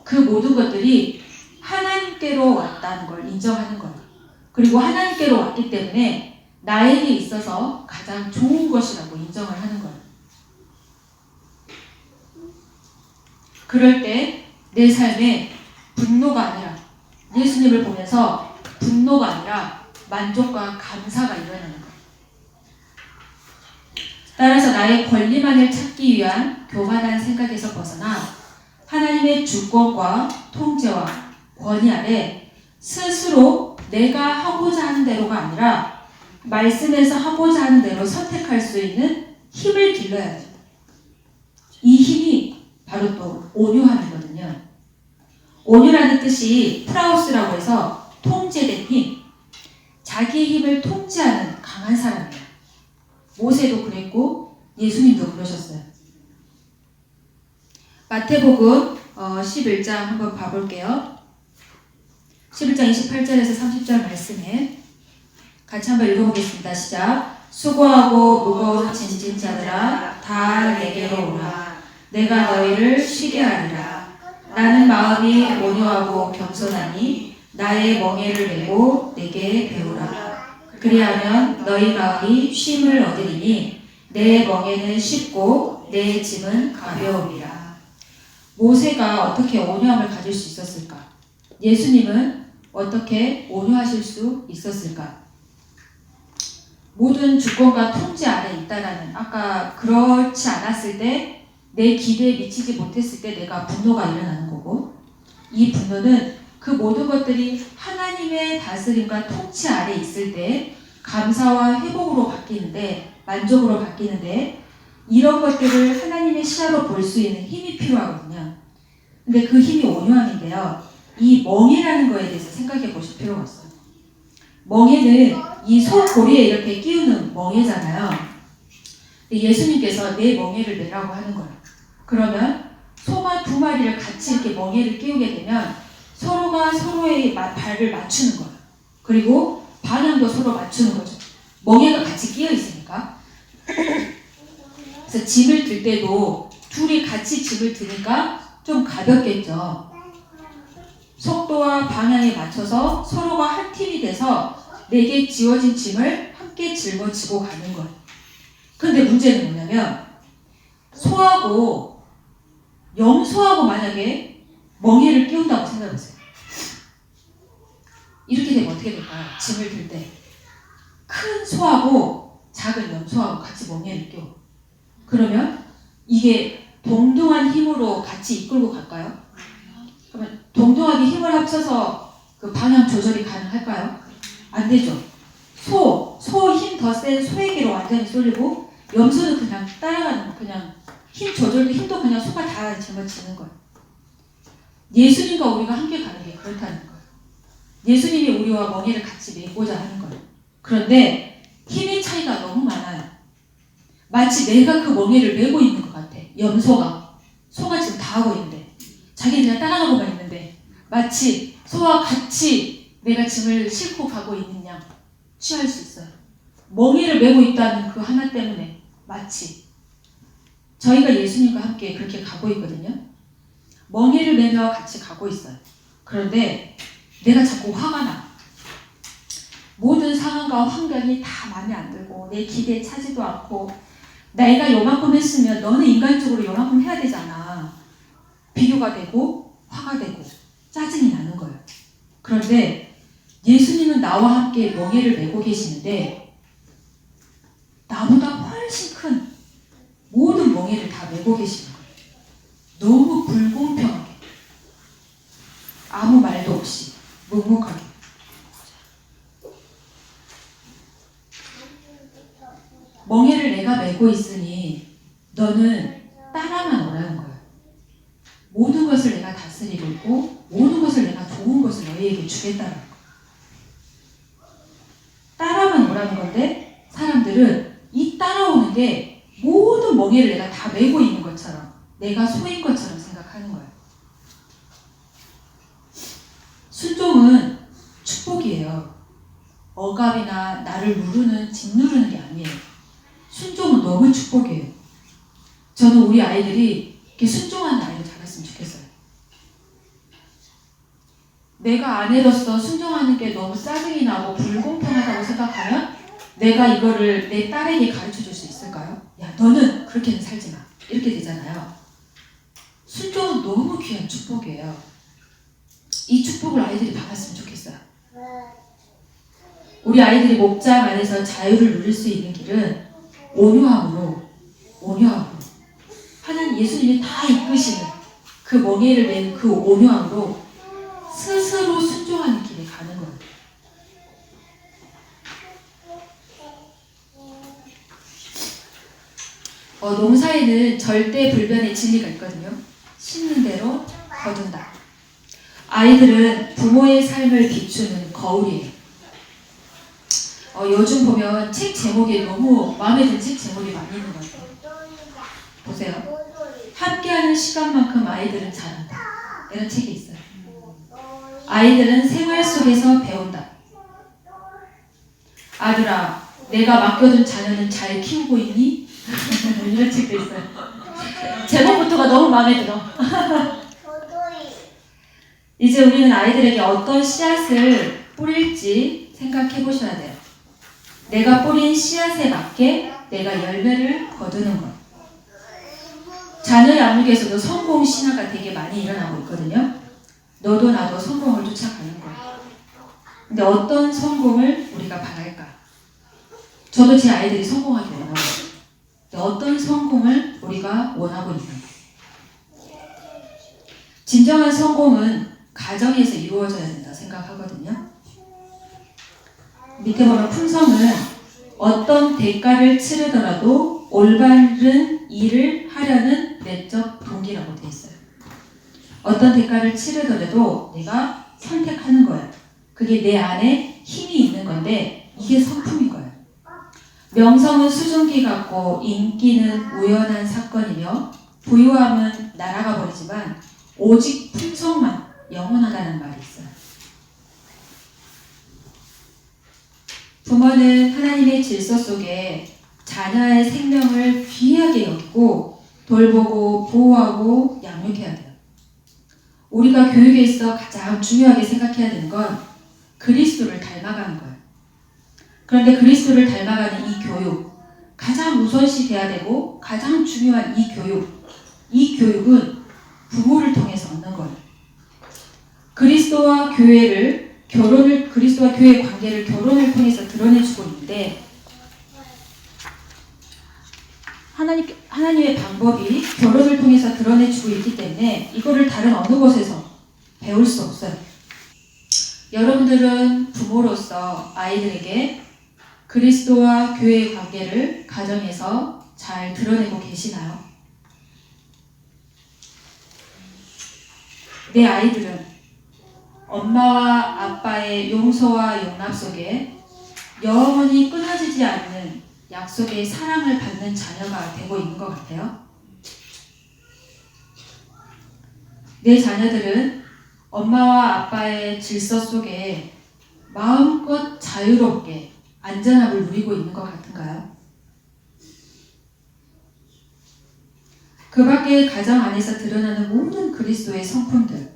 그 모든 것들이 하나님께로 왔다는 걸 인정하는 거예요. 그리고 하나님께로 왔기 때문에 나에게 있어서 가장 좋은 것이라고 인정을 하는 거예요. 그럴 때 내 삶에 분노가 아니라 예수님을 보면서 분노가 아니라 만족과 감사가 일어나는 거예요. 따라서 나의 권리만을 찾기 위한 교만한 생각에서 벗어나 하나님의 주권과 통제와 권위 아래 스스로 내가 하고자 하는 대로가 아니라 말씀에서 하고자 하는 대로 선택할 수 있는 힘을 길러야죠. 이 힘이 바로 또 온유함이거든요. 온유라는 뜻이 프라우스라고 해서 통제된 힘, 자기의 힘을 통제하는 강한 사람이에요. 모세도 그랬고 예수님도 그러셨어요. 마태복음 11장 한번 봐볼게요. 11장 28절에서 30절 말씀에 같이 한번 읽어보겠습니다. 시작. 수고하고 무거운 짐진 자들아 다 내게로 오라. 내가 너희를 쉬게 하리라. 나는 마음이 온유하고 겸손하니 나의 멍에를 메고 내게 배우라. 그리하면 너희 마음이 쉼을 얻으리니 내 멍에는 쉽고 내 짐은 가벼움이라. 모세가 어떻게 온유함을 가질 수 있었을까? 예수님은 어떻게 온유하실 수 있었을까? 모든 주권과 통제 아래 있다라는, 아까 그렇지 않았을 때 내 기대에 미치지 못했을 때 내가 분노가 일어나는 거고, 이 분노는 그 모든 것들이 하나님의 다스림과 통치 아래 있을 때 감사와 회복으로 바뀌는데, 만족으로 바뀌는데, 이런 것들을 하나님의 시야로 볼 수 있는 힘이 필요하거든요. 근데 그 힘이 온유함인데요. 이 멍에라는 거에 대해서 생각해 보실 필요가 있어요. 멍에는 이 소 고리에 이렇게 끼우는 멍에잖아요. 예수님께서 내 멍에를 매라고 하는 거예요. 그러면 소가 두 마리를 같이 이렇게 멍에를 끼우게 되면 서로가 서로의 발을 맞추는 거예요. 그리고 방향도 서로 맞추는 거죠. 멍에가 같이 끼어 있으니까. 그래서 짐을 들 때도 둘이 같이 짐을 드니까 좀 가볍겠죠. 속도와 방향에 맞춰서 서로가 한 팀이 돼서 내게 지워진 짐을 함께 짊어지고 가는 거예요. 그런데 문제는 뭐냐면 염소하고 만약에 멍에를 끼운다고 생각해보세요. 이렇게 되면 어떻게 될까요? 짐을 들 때 큰 소하고 작은 염소하고 같이 멍에를 끼워. 그러면 이게 동등한 힘으로 같이 이끌고 갈까요? 그러면 동등하게 힘을 합쳐서 그 방향 조절이 가능할까요? 안 되죠. 소 힘 더 센 소에게로 완전히 쏠리고 염소는 그냥 따라가는, 그냥 힘 조절도 힘도 그냥 소가 다 짊어지는 거예요. 예수님과 우리가 함께 가는 게 그렇다는 거예요. 예수님이 우리와 멍에를 같이 메고자 하는 거예요. 그런데 힘의 차이가 너무 많아요. 마치 내가 그 멍에를 메고 있는 것 같아. 염소가. 소가 지금 다 하고 있는데 자기는 그냥 따라가고만 있는데 마치 소와 같이 내가 짐을 싣고 가고 있는 양 취할 수 있어요. 멍에를 메고 있다는 그 하나 때문에 마치 저희가 예수님과 함께 그렇게 가고 있거든요. 멍에를 메며 같이 가고 있어요. 그런데 내가 자꾸 화가 나. 모든 상황과 환경이 다 마음에 안 들고 내 기대에 차지도 않고 내가 요만큼 했으면 너는 인간적으로 요만큼 해야 되잖아. 비교가 되고 화가 되고 짜증이 나는 거예요. 그런데 예수님은 나와 함께 멍에를 메고 계시는데 나보다 훨씬 큰 모든 멍에를 다 메고 계시는 거예요. 너무 불공평하게 아무 말도 없이 묵묵하게 멍에를 내가 메고 있으니 너는 따라만 오라는 거예요. 모든 것을 내가 다스리고 있고 모든 것을 내가 좋은 것을 너희에게 주겠다는 거예요. 따라만 오라는 건데 사람들은 이 따라오는 게 모든 멍에를 내가 다 메고 있는 것처럼 내가 소인 것처럼 생각하는 거예요. 순종은 축복이에요. 억압이나 나를 짓누르는 게 아니에요. 순종은 너무 축복이에요. 저는 우리 아이들이 이렇게 순종하는 아이를 자랐으면 좋겠어요. 내가 아내로서 순종하는 게 너무 짜증이 나고 불공평하다고 생각하면 내가 이거를 내 딸에게 가르쳐 줄 수 있을까요? 야, 너는 그렇게는 살지 마. 이렇게 되잖아요. 순종은 너무 귀한 축복이에요. 이 축복을 아이들이 받았으면 좋겠어요. 우리 아이들이 목장 안에서 자유를 누릴 수 있는 길은 온유함으로 하나님 예수님이 다 이끄시는 그 멍에를 낸 그 온유함으로 스스로 순종하는 길에 가는 거예요. 농사에는 절대 불변의 진리가 있거든요. 심는 대로 거둔다. 아이들은 부모의 삶을 비추는 거울이에요. 요즘 보면 책 제목이 너무 마음에 드는 책 제목이 많이 있는 것 같아요. 보세요. 함께하는 시간만큼 아이들은 자란다. 이런 책이 있어요. 아이들은 생활 속에서 배운다. 아들아, 내가 맡겨둔 자녀는 잘 키우고 있니? 이런 책도 있어요. 제목부터가 너무 마음에 들어. 이제 우리는 아이들에게 어떤 씨앗을 뿌릴지 생각해 보셔야 돼요. 내가 뿌린 씨앗에 맞게 내가 열매를 거두는 것. 자녀 양육에서도 성공 신화가 되게 많이 일어나고 있거든요. 너도 나도 성공을 쫓아가는 거예요. 근데 어떤 성공을 우리가 바랄까? 저도 제 아이들이 성공하기 원하고 어떤 성공을 우리가 원하고 있는가? 진정한 성공은 가정에서 이루어져야 된다 생각하거든요. 밑에 보면 품성은 어떤 대가를 치르더라도 올바른 일을 하려는 내적 동기라고 되어 있어요. 어떤 대가를 치르더라도 내가 선택하는 거예요. 그게 내 안에 힘이 있는 건데 이게 성품인 거예요. 명성은 수증기 같고 인기는 우연한 사건이며 부유함은 날아가 버리지만 오직 품성만 영원하다는 말이 있어요. 부모는 하나님의 질서 속에 자녀의 생명을 귀하게 여기고 돌보고 보호하고 양육해야 돼요. 우리가 교육에 있어 가장 중요하게 생각해야 되는 건 그리스도를 닮아가는 거예요. 그런데 그리스도를 닮아가는 이 교육, 가장 우선시 돼야 되고 가장 중요한 이 교육은 부모를 통해서 얻는 거예요. 그리스도와 교회의 관계를 결혼을 통해서 드러내주고 있는데 하나님의 방법이 결혼을 통해서 드러내주고 있기 때문에 이거를 다른 어느 곳에서 배울 수 없어요. 여러분들은 부모로서 아이들에게 그리스도와 교회의 관계를 가정에서 잘 드러내고 계시나요? 내 아이들은 엄마와 아빠의 용서와 용납 속에 영원히 끊어지지 않는 약속의 사랑을 받는 자녀가 되고 있는 것 같아요. 내 자녀들은 엄마와 아빠의 질서 속에 마음껏 자유롭게 안전함을 누리고 있는 것 같은가요? 그 밖에 가정 안에서 드러나는 모든 그리스도의 성품들,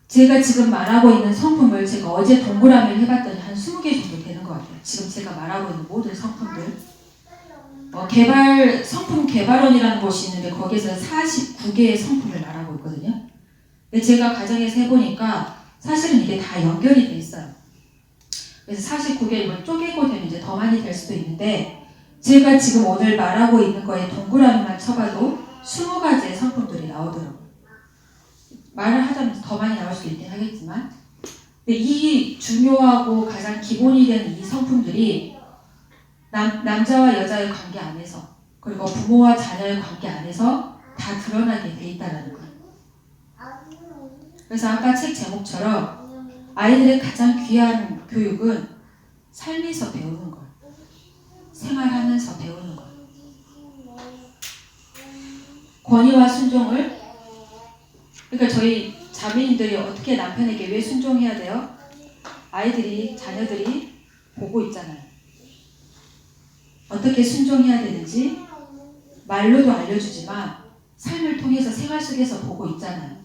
제가 지금 말하고 있는 성품을 제가 어제 동그라미를 해봤더니 한 20개 정도 되는 것 같아요. 지금 제가 말하고 있는 모든 성품들. 성품 개발원이라는 곳이 있는데 거기에서 49개의 성품을 말하고 있거든요. 근데 제가 가정에서 해보니까 사실은 이게 다 연결이 돼 있어요. 그래서 49개 이걸 쪼개고 되면 이제 더 많이 될 수도 있는데 제가 지금 오늘 말하고 있는 거에 동그라미만 쳐봐도 20가지의 성품들이 나오더라고요. 말을 하자면 더 많이 나올 수 있긴 하겠지만 근데 이 중요하고 가장 기본이 되는 이 성품들이 남자와 여자의 관계 안에서 그리고 부모와 자녀의 관계 안에서 다 드러나게 돼 있다는 거예요. 그래서 아까 책 제목처럼 아이들의 가장 귀한 교육은 삶에서 배우는 거예요. 생활하면서 배우는 거예요. 권위와 순종을 그러니까 저희 자매님들이 어떻게 남편에게 왜 순종해야 돼요? 자녀들이 보고 있잖아요. 어떻게 순종해야 되는지 말로도 알려주지만 삶을 통해서 생활 속에서 보고 있잖아요.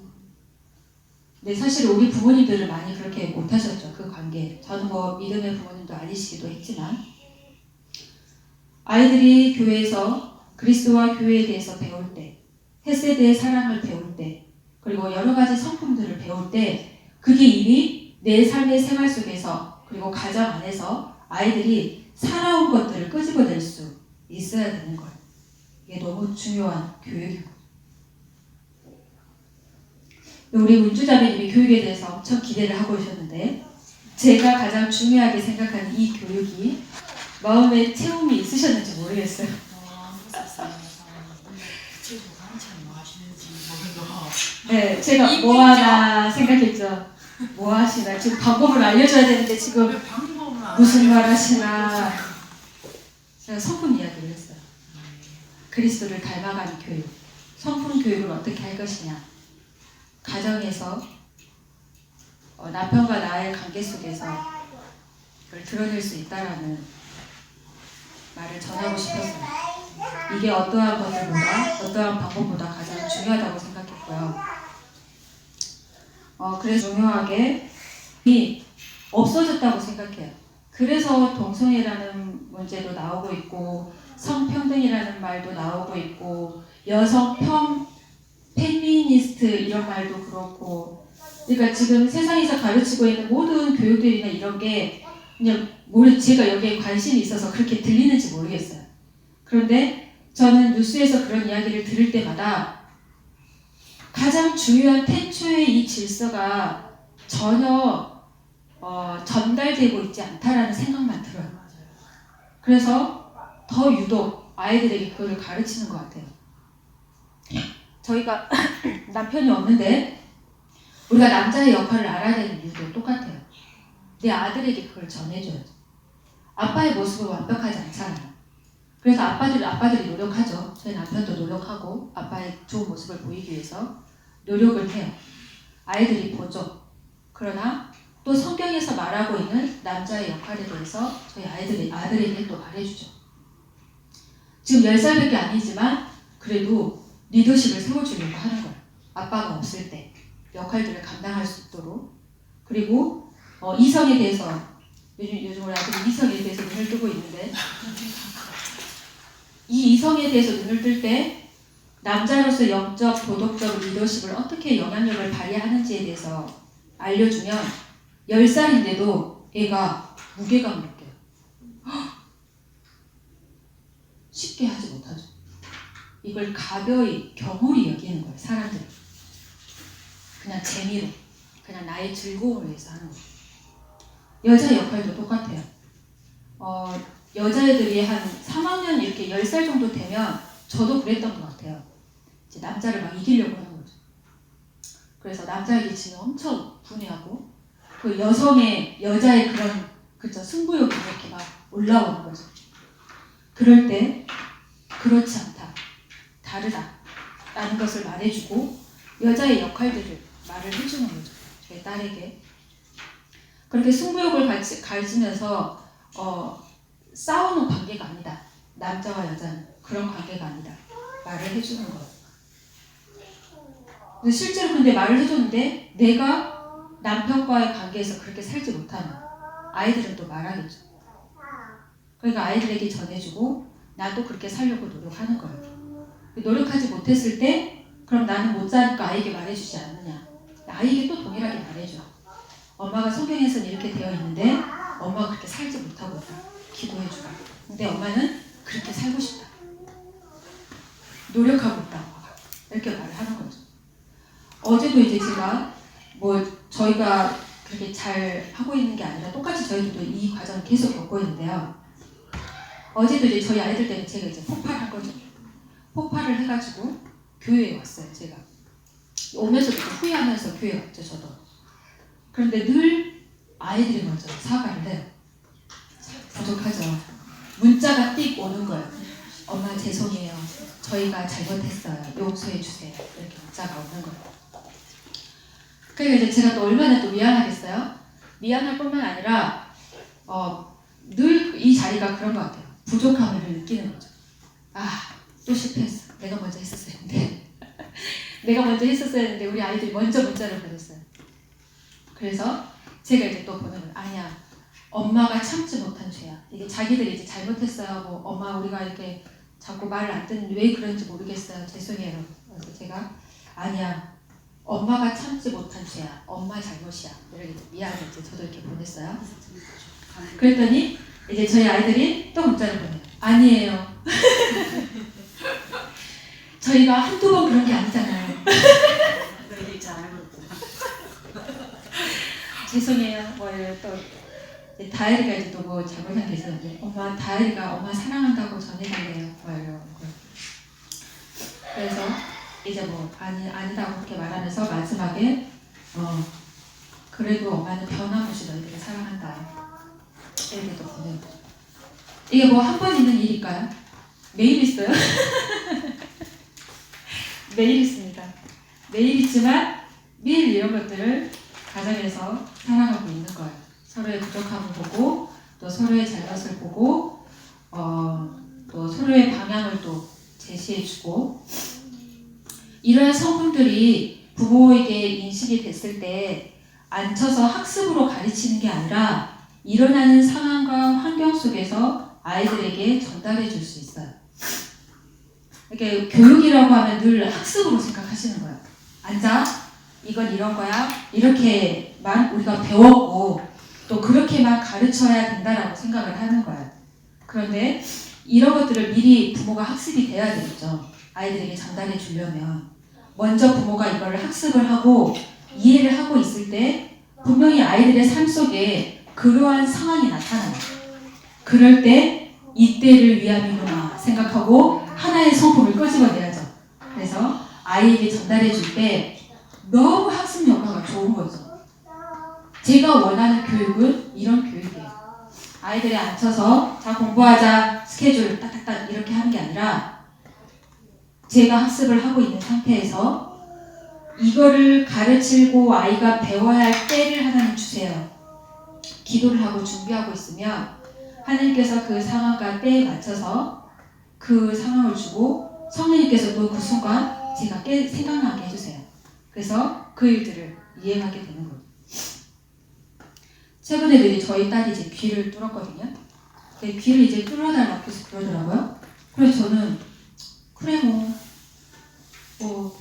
근데 사실 우리 부모님들은 많이 그렇게 못하셨죠. 그 관계. 저는 뭐 믿음의 부모님도 아니시기도 했지만 아이들이 교회에서 그리스도와 교회에 대해서 배울 때 헤세드의 사랑을 배울 때 그리고 여러 가지 성품들을 배울 때 그게 이미 내 삶의 생활 속에서 그리고 가정 안에서 아이들이 살아온 것들을 끄집어낼 수 있어야 되는 거예요. 이게 너무 중요한 교육이고 우리 운주자매님이 교육에 대해서 엄청 기대를 하고 오셨는데 제가 가장 중요하게 생각하는 이 교육이 마음에 체험이 있으셨는지 모르겠어요. 네, 제가 뭐 하나 생각했죠. 뭐 하시나 지금 방법을 알려줘야 되는데 지금 무슨 말 하시나 제가 성품 이야기를 했어요. 그리스도를 닮아가는 교육, 성품 교육을 어떻게 할 것이냐. 가정에서 남편과 나의 관계 속에서 그걸 드러낼 수 있다라는 말을 전하고 싶었어요. 이게 어떠한 것들보다 어떠한 방법보다 가장 중요하다고 생각했고요. 그래서 중요하게 없어졌다고 생각해요. 그래서 동성애라는 문제도 나오고 있고 성평등이라는 말도 나오고 있고 페미니스트 이런 말도 그렇고 그러니까 지금 세상에서 가르치고 있는 모든 교육들이나 이런 게 그냥 제가 여기에 관심이 있어서 그렇게 들리는지 모르겠어요. 그런데 저는 뉴스에서 그런 이야기를 들을 때마다 가장 중요한 태초의 이 질서가 전혀 전달되고 있지 않다라는 생각만 들어요. 그래서 더 유독 아이들에게 그걸 가르치는 것 같아요. 저희가 남편이 없는데 우리가 남자의 역할을 알아야 되는 이유도 똑같아요. 내 아들에게 그걸 전해줘야죠. 아빠의 모습은 완벽하지 않잖아요. 그래서 아빠들이 노력하죠. 저희 남편도 노력하고 아빠의 좋은 모습을 보이기 위해서 노력을 해요. 아이들이 보죠. 그러나 또 성경에서 말하고 있는 남자의 역할에 대해서 저희 아들에게 또 말해주죠. 지금 10살밖에 아니지만 그래도 리더십을 세워주려고 하는 거예요. 아빠가 없을 때 역할들을 감당할 수 있도록. 그리고 이성에 대해서 요즘 우리 아들이 이성에 대해서 눈을 뜨고 있는데 이 이성에 대해서 눈을 뜰 때 남자로서 영적, 도덕적 리더십을 어떻게 영향력을 발휘하는지에 대해서 알려주면 10살인데도 얘가 무게감을 느껴요. 쉽게 하지 못하죠. 이걸 가벼이, 경홀히 여기는 거예요. 사람들이. 그냥 재미로, 그냥 나의 즐거움을 위해서 하는 거예요. 여자 역할도 똑같아요. 여자애들이 한 3학년 이렇게 10살 정도 되면 저도 그랬던 것 같아요. 이제 남자를 막 이기려고 하는 거죠. 그래서 남자에게 지면 엄청 분해하고 그 여자의 그런 그죠 승부욕이 이렇게 막 올라오는 거죠. 그럴 때 그렇지 않다, 다르다라는 것을 말해주고 여자의 역할들을 말을 해주는 거죠. 저희 딸에게 그렇게 승부욕을 가지면서 싸우는 관계가 아니다. 남자와 여자는 그런 관계가 아니다. 말을 해주는 거예요. 실제로 근데 말을 해줬는데 내가 남편과의 관계에서 그렇게 살지 못하면 아이들은 또 말하겠죠. 그러니까 아이들에게 전해주고 나도 그렇게 살려고 노력하는 거예요. 노력하지 못했을 때 그럼 나는 못 자니까 아이에게 말해주지 않느냐. 아이에게 또 동일하게 말해줘. 엄마가 성경에서는 이렇게 되어 있는데 엄마가 그렇게 살지 못하고 있다. 기도해주라. 근데 엄마는 그렇게 살고 싶다. 노력하고 있다. 엄마가. 이렇게 말을 하는 거죠. 어제도 이제 제가 저희가 그렇게 잘 하고 있는 게 아니라 똑같이 저희도 이 과정을 계속 겪고 있는데요. 어제도 이제 저희 아이들 때문에 제가 이제 폭발한 거죠. 폭발을 해가지고 교회에 왔어요. 제가 오면서도 후회하면서 교회에 왔죠. 저도. 그런데 늘 아이들이 먼저 사과를 해요. 부족하죠. 문자가 띡 오는 거예요. 엄마 죄송해요. 저희가 잘못했어요. 용서해 주세요. 이렇게 문자가 오는 거예요. 그러니까 이제 제가 또 얼마나 또 미안하겠어요. 미안할 뿐만 아니라 늘 이 자리가 그런 것 같아요. 부족함을 느끼는 거죠. 또 실패했어. 내가 먼저 했었어야 했는데 내가 먼저 했었어야 했는데 우리 아이들이 먼저 문자를 보냈어요. 그래서 제가 이제 또 보는 거예요. 아니야. 엄마가 참지 못한 죄야. 이게 자기들이 이제 잘못했어요. 엄마 우리가 이렇게 자꾸 말을 안 듣는데 왜 그런지 모르겠어요. 죄송해요. 그래서 제가 아니야. 엄마가 참지 못한 죄야. 엄마 잘못이야. 이렇게 미안해. 이제 저도 이렇게 보냈어요. 그랬더니 이제 저희 아이들이 또 문자를 보내요. 아니에요. 저희가 한두 번 그런 게 아니잖아요. 죄송해요. 또 다혜리가 이제 또 잘못한 게 있었는데 다혜리가 엄마 사랑한다고 전해달래요. 이러고. 그래서 이제 아니다고 그렇게 말하면서 마지막에 그래도 엄마는 변함없이 너희들을 사랑한다. 이렇게 또 보내요. 이게 한 번 있는 일일까요? 매일 있어요? 매일 있습니다. 매일 있지만 매일 이런 것들을 가정에서 살아가고 있는 거예요. 서로의 부족함을 보고 또 서로의 잘못을 보고 또 서로의 방향을 또 제시해주고 이러한 성품들이 부모에게 인식이 됐을 때 앉혀서 학습으로 가르치는 게 아니라 일어나는 상황과 환경 속에서 아이들에게 전달해 줄 수 있어요. 이렇게 교육이라고 하면 늘 학습으로 생각하시는 거예요. 앉아, 이건 이런 거야. 이렇게만 우리가 배웠고 또 그렇게만 가르쳐야 된다라고 생각을 하는 거예요. 그런데 이런 것들을 미리 부모가 학습이 돼야 되겠죠. 아이들에게 전달해 주려면 먼저 부모가 이걸 학습을 하고 이해를 하고 있을 때 분명히 아이들의 삶 속에 그러한 상황이 나타나요. 그럴 때 이때를 위함이구나 생각하고 하나의 성품을 끄집어내야죠. 그래서 아이에게 전달해 줄 때 너무 학습 효과가 좋은 거죠. 제가 원하는 교육은 이런 교육이에요. 아이들이 앉혀서 자 공부하자 스케줄 딱딱딱 이렇게 하는 게 아니라 제가 학습을 하고 있는 상태에서 이거를 가르치고 아이가 배워야 할 때를 하나님 주세요. 기도를 하고 준비하고 있으면 하나님께서 그 상황과 때에 맞춰서 그 상황을 주고 성령님께서도 그 순간 제가 생각나게 해주세요. 그래서 그 일들을 이행하게 되는 거예요. 최근에도 이제 저희 딸이 이제 귀를 뚫었거든요. 귀를 이제 뚫어달라고 계속 그러더라고요. 그래서 저는 그래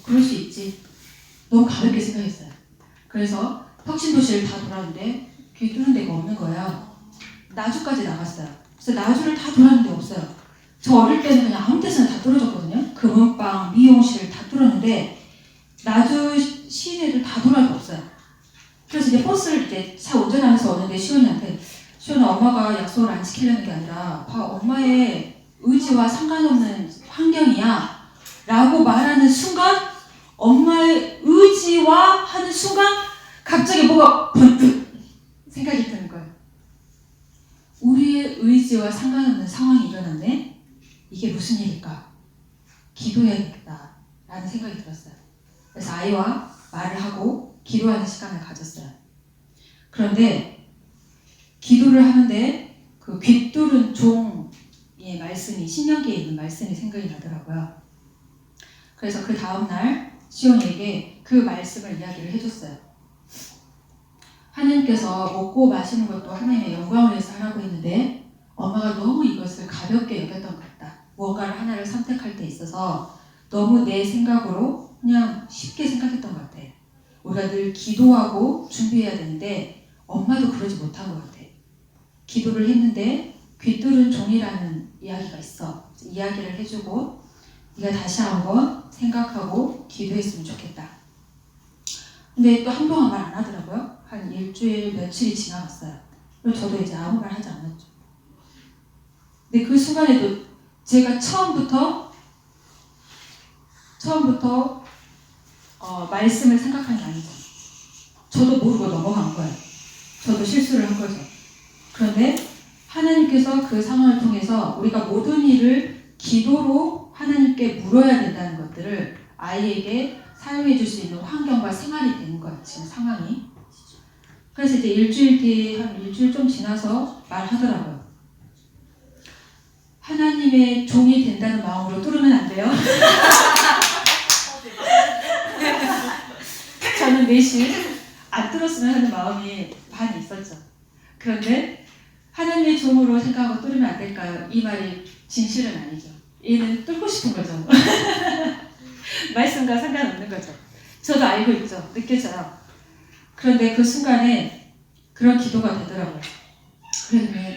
그럴 수 있지. 너무 가볍게 생각했어요. 그래서 턱신도시를 다 돌았는데 귀 뚫는 데가 없는 거예요. 나주까지 나갔어요. 그래서 나주를 다 돌았는데 없어요. 저 어릴 때는 그냥 아무 데서나 다 뚫어졌거든요. 금은방, 미용실 다 뚫었는데 나주 시내를 다 돌아도 없어요. 그래서 이제 버스를 이제 차 운전하면서 오는데 시온이한테 시온아 엄마가 약속을 안 지키려는 게 아니라 엄마의 의지와 상관없는 환경이야 라고 말하는 순간 엄마의 의지에 아버지 와 하는 순간 갑자기 뭐가 번뜩 생각이 드는 거예요. 우리의 의지와 상관없는 상황이 일어났네? 이게 무슨 일일까? 기도해야겠다 라는 생각이 들었어요. 그래서 아이와 말을 하고 기도하는 시간을 가졌어요. 그런데 기도를 하는데 그 귓뚫은 종의 말씀이 신명기에 있는 말씀이 생각이 나더라고요. 그래서 그 다음날 시온이에게 그 말씀을 이야기를 해줬어요. 하나님께서 먹고 마시는 것도 하나님의 영광을 위해서 하라고 했는데 엄마가 너무 이것을 가볍게 여겼던 것 같다. 무언가를 하나를 선택할 때 있어서 너무 내 생각으로 그냥 쉽게 생각했던 것 같아. 우리가 늘 기도하고 준비해야 되는데 엄마도 그러지 못한 것 같아. 기도를 했는데 귀뚫은 종이라는 이야기가 있어. 이야기를 해주고 네가 다시 한번 생각하고 기도했으면 좋겠다. 근데 또 한동안 말 안 하더라고요. 한 일주일 며칠이 지나갔어요. 그리고 저도 이제 아무 말 하지 않았죠. 근데 그 순간에도 제가 처음부터 말씀을 생각한 게 아니죠. 저도 모르고 넘어간 거예요. 저도 실수를 한 거죠. 그런데 하나님께서 그 상황을 통해서 우리가 모든 일을 기도로 하나님께 물어야 된다는 것들을 아이에게 사용해 줄 수 있는 환경과 생활이 되는 거예요. 지금 상황이. 그래서 이제 일주일 뒤에 한 일주일 좀 지나서 말하더라고요. 하나님의 종이 된다는 마음으로 뚫으면 안 돼요. 저는 내실 안 뚫었으면 하는 마음이 많이 있었죠. 그런데 하나님의 종으로 생각하고 뚫으면 안 될까요? 이 말이 진실은 아니죠. 얘는 뚫고 싶은 거죠. 말씀과 상관없는 거죠. 저도 알고 있죠. 느껴져요. 그런데 그 순간에 그런 기도가 되더라고요. 그러면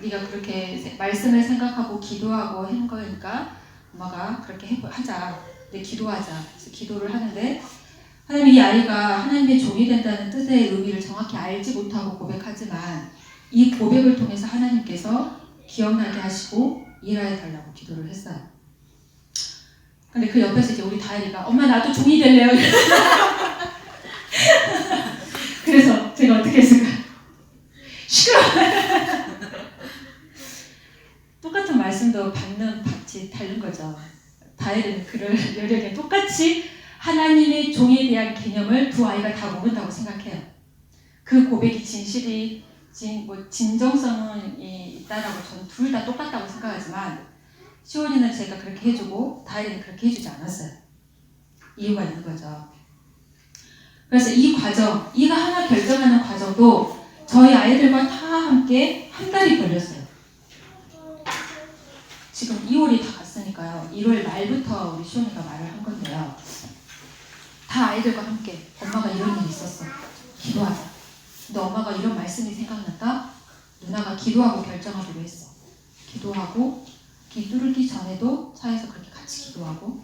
네가 그렇게 말씀을 생각하고 기도하고 한 거니까 엄마가 그렇게 하자. 네, 기도하자. 그래서 기도를 하는데 하나님 이 아이가 하나님의 종이 된다는 뜻의 의미를 정확히 알지 못하고 고백하지만 이 고백을 통해서 하나님께서 기억나게 하시고 일하여 달라고 기도를 했어요. 근데 그 옆에서 이제 우리 다혜리가 엄마 나도 종이 될래요. 그래서 제가 어떻게 했을까? 시끄러워. 똑같은 말씀도 받는 밭이 다른 거죠. 다혜리는 그럴 여력에 똑같이 하나님의 종에 대한 개념을 두 아이가 다 모른다고 생각해요. 그 고백이 진정성이 있다라고 저는 둘 다 똑같다고 생각하지만 시온이는 제가 그렇게 해주고 다혜리는 그렇게 해주지 않았어요. 이유가 있는 거죠. 그래서 이 과정, 이가 하나 결정하는 과정도 저희 아이들과 다 함께 한 달이 걸렸어요. 지금 2월이 다 갔으니까요. 1월 말부터 우리 시온이가 말을 한 건데요. 다 아이들과 함께 엄마가 이런 일이 있었어. 기도하자. 근데 엄마가 이런 말씀이 생각났다. 누나가 기도하고 결정하기로 했어. 기도하고 귀 뚫기 전에도 차에서 그렇게 같이 기도하고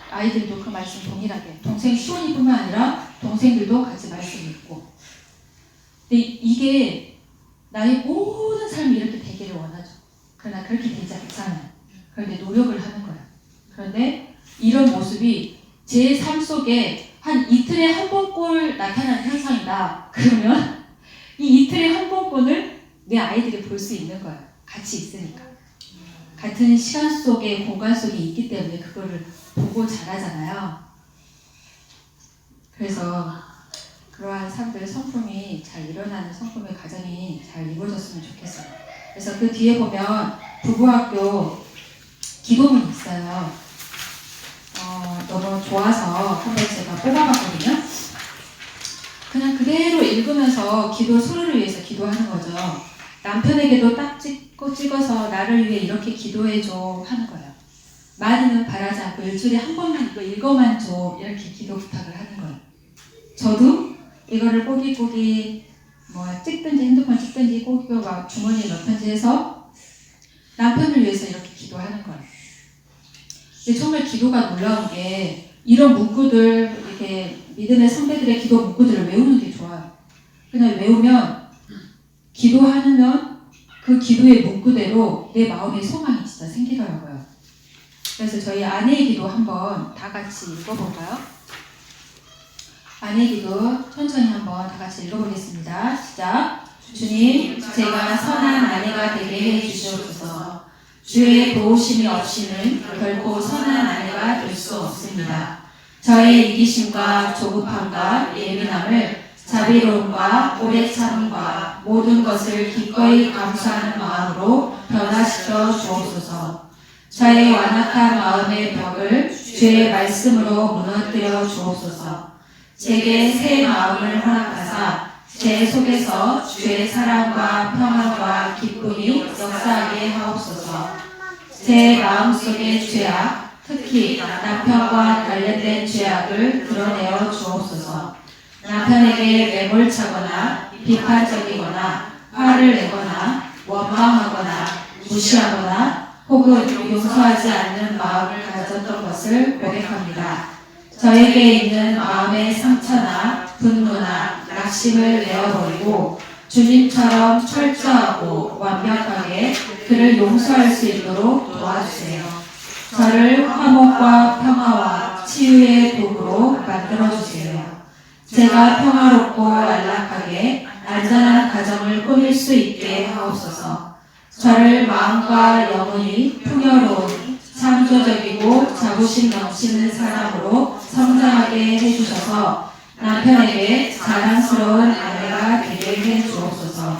아이들도 그 말씀 동일하게 동생 시온이뿐만 아니라 동생들도 같이 말씀 읽고 근데 이게 나의 모든 삶이 이렇게 되기를 원하죠. 그러나 그렇게 되지 않잖아요. 그런데 노력을 하는 거야. 그런데 이런 모습이 제 삶 속에 한 이틀에 한 번꼴 나타나는 현상이다. 그러면 이 이틀에 한 번꼴을 내 아이들이 볼 수 있는 거야. 같이 있으니까. 같은 시간 속에 공간 속에 있기 때문에 그거를 보고 자라잖아요. 그래서 그러한 삶들의 성품이 잘 일어나는 성품의 가정이 잘 이루어졌으면 좋겠어요. 그래서 그 뒤에 보면 부부학교 기도문이 있어요. 너무 좋아서 한번 제가 뽑아봤거든요. 그냥 그대로 읽으면서 기도 서로를 위해서 기도하는 거죠. 남편에게도 딱 찍어서 나를 위해 이렇게 기도해줘 하는 거예요. 많이는 바라지 않고 일주일에 한 번만 이거 읽어만 줘 이렇게 기도 부탁을 하는 거예요. 저도 이거를 꼬깃꼬깃 찍든지 핸드폰 찍든지 꼬깃꼬깃 막 주머니에 넣든지 해서 남편을 위해서 이렇게 기도하는 거예요. 근데 정말 기도가 놀라운 게 이런 문구들 이렇게 믿음의 선배들의 기도 문구들을 외우는 게 좋아요. 그냥 외우면 기도하면 그 기도의 문구대로 내 마음의 소망이 진짜 생기더라고요. 그래서 저희 아내의 기도 한번 다 같이 읽어볼까요? 아내기도 천천히 한번 다 같이 읽어보겠습니다. 시작. 주님, 제가 선한 아내가 되게 해주시옵소서. 주의 도우심이 없이는 결코 선한 아내가 될 수 없습니다. 저의 이기심과 조급함과 예민함을 자비로움과 오래 참음과 모든 것을 기꺼이 감수하는 마음으로 변화시켜 주옵소서. 저의 완악한 마음의 벽을 주의 말씀으로 무너뜨려 주옵소서. 제게 새 마음을 허락하사 제 속에서 주의 사랑과 평안과 기쁨이 역사하게 하옵소서. 제 마음속의 죄악, 특히 남편과 관련된 죄악을 드러내어 주옵소서. 남편에게 매몰차거나 비판적이거나 화를 내거나 원망하거나 무시하거나 혹은 용서하지 않는 마음을 가졌던 것을 고백합니다. 저에게 있는 마음의 상처나 분노나 낙심을 내어버리고 주님처럼 철저하고 완벽하게 그를 용서할 수 있도록 도와주세요. 저를 화목과 평화와 치유의 도구로 만들어주세요. 제가 평화롭고 안락하게 안전한 가정을 꾸밀 수 있게 하옵소서. 저를 마음과 영혼이 풍요로운 창조적이고 자부심 넘치는 사람으로 성장하게 해주셔서 남편에게 자랑스러운 아내가 되게 해주옵소서.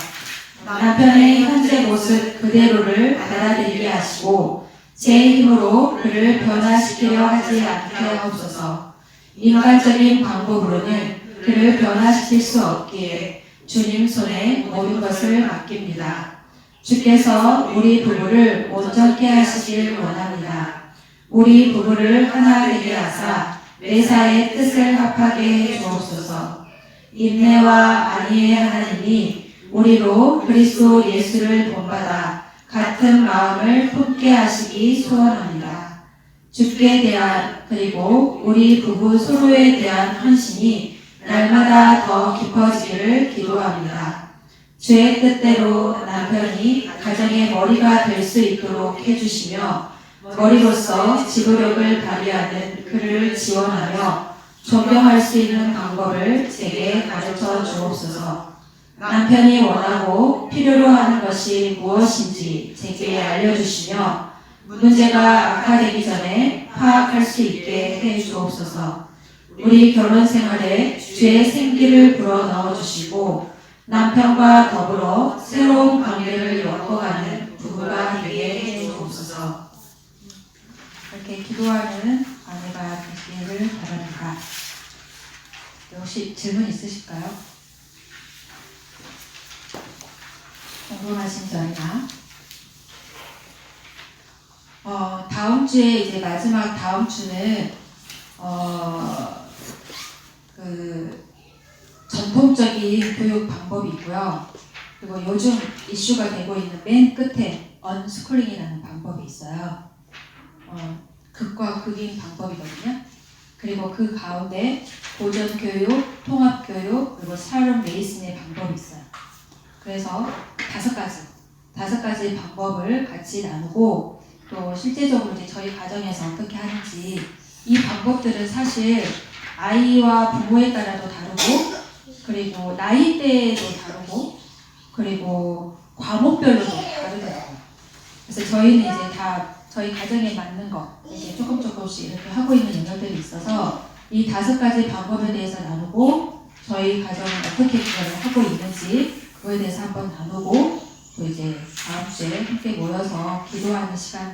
남편의 현재 모습 그대로를 받아들이게 하시고 제 힘으로 그를 변화시키려 하지 않게 하옵소서. 인간적인 방법으로는 그를 변화시킬 수 없기에 주님 손에 모든 것을 맡깁니다. 주께서 우리 부부를 온전케 하시길 원합니다. 우리 부부를 하나 되게 하사 매사의 뜻을 합하게 해 주옵소서. 인내와 안위의 하나님이 우리로 그리스도 예수를 본받아 같은 마음을 품게 하시기 소원합니다. 주께 대한 그리고 우리 부부 서로에 대한 헌신이 날마다 더 깊어지기를 기도합니다. 주의 뜻대로 남편이 가정의 머리가 될 수 있도록 해주시며 머리로서 지도력을 발휘하는 그를 지원하며 존경할 수 있는 방법을 제게 가르쳐 주옵소서. 남편이 원하고 필요로 하는 것이 무엇인지 제게 알려주시며 문제가 악화되기 전에 파악할 수 있게 해 주옵소서. 우리 결혼 생활에 주의 생기를 불어 넣어주시고 남편과 더불어 새로운 관계를 엮어가는 부부가 되게 해 주옵소서. 이렇게 기도하는 아내가 되기를 바랍니다. 혹시 질문 있으실까요? 궁금하신 점이나 다음 주에 이제 마지막 다음 주는 그 전통적인 교육 방법이 있고요. 그리고 요즘 이슈가 되고 있는 맨 끝에 언스쿨링이라는 방법이 있어요. 극과 극인 방법이거든요. 그리고 그 가운데 고전교육, 통합교육, 그리고 샬롬 레이슨의 방법이 있어요. 그래서 다섯 가지 방법을 같이 나누고 또 실제적으로 이제 저희 가정에서 어떻게 하는지 이 방법들은 사실 아이와 부모에 따라도 다르고 그리고 나이대도 다르고 그리고 과목별로도 다르더라고요. 그래서 저희는 이제 다 저희 가정에 맞는 거 이제 조금씩 이렇게 하고 있는 영역들이 있어서 이 5가지 방법에 대해서 나누고 저희 가정은 어떻게 그걸 하고 있는지 그거에 대해서 한번 나누고 또 이제 다음 주에 함께 모여서 기도하는 시간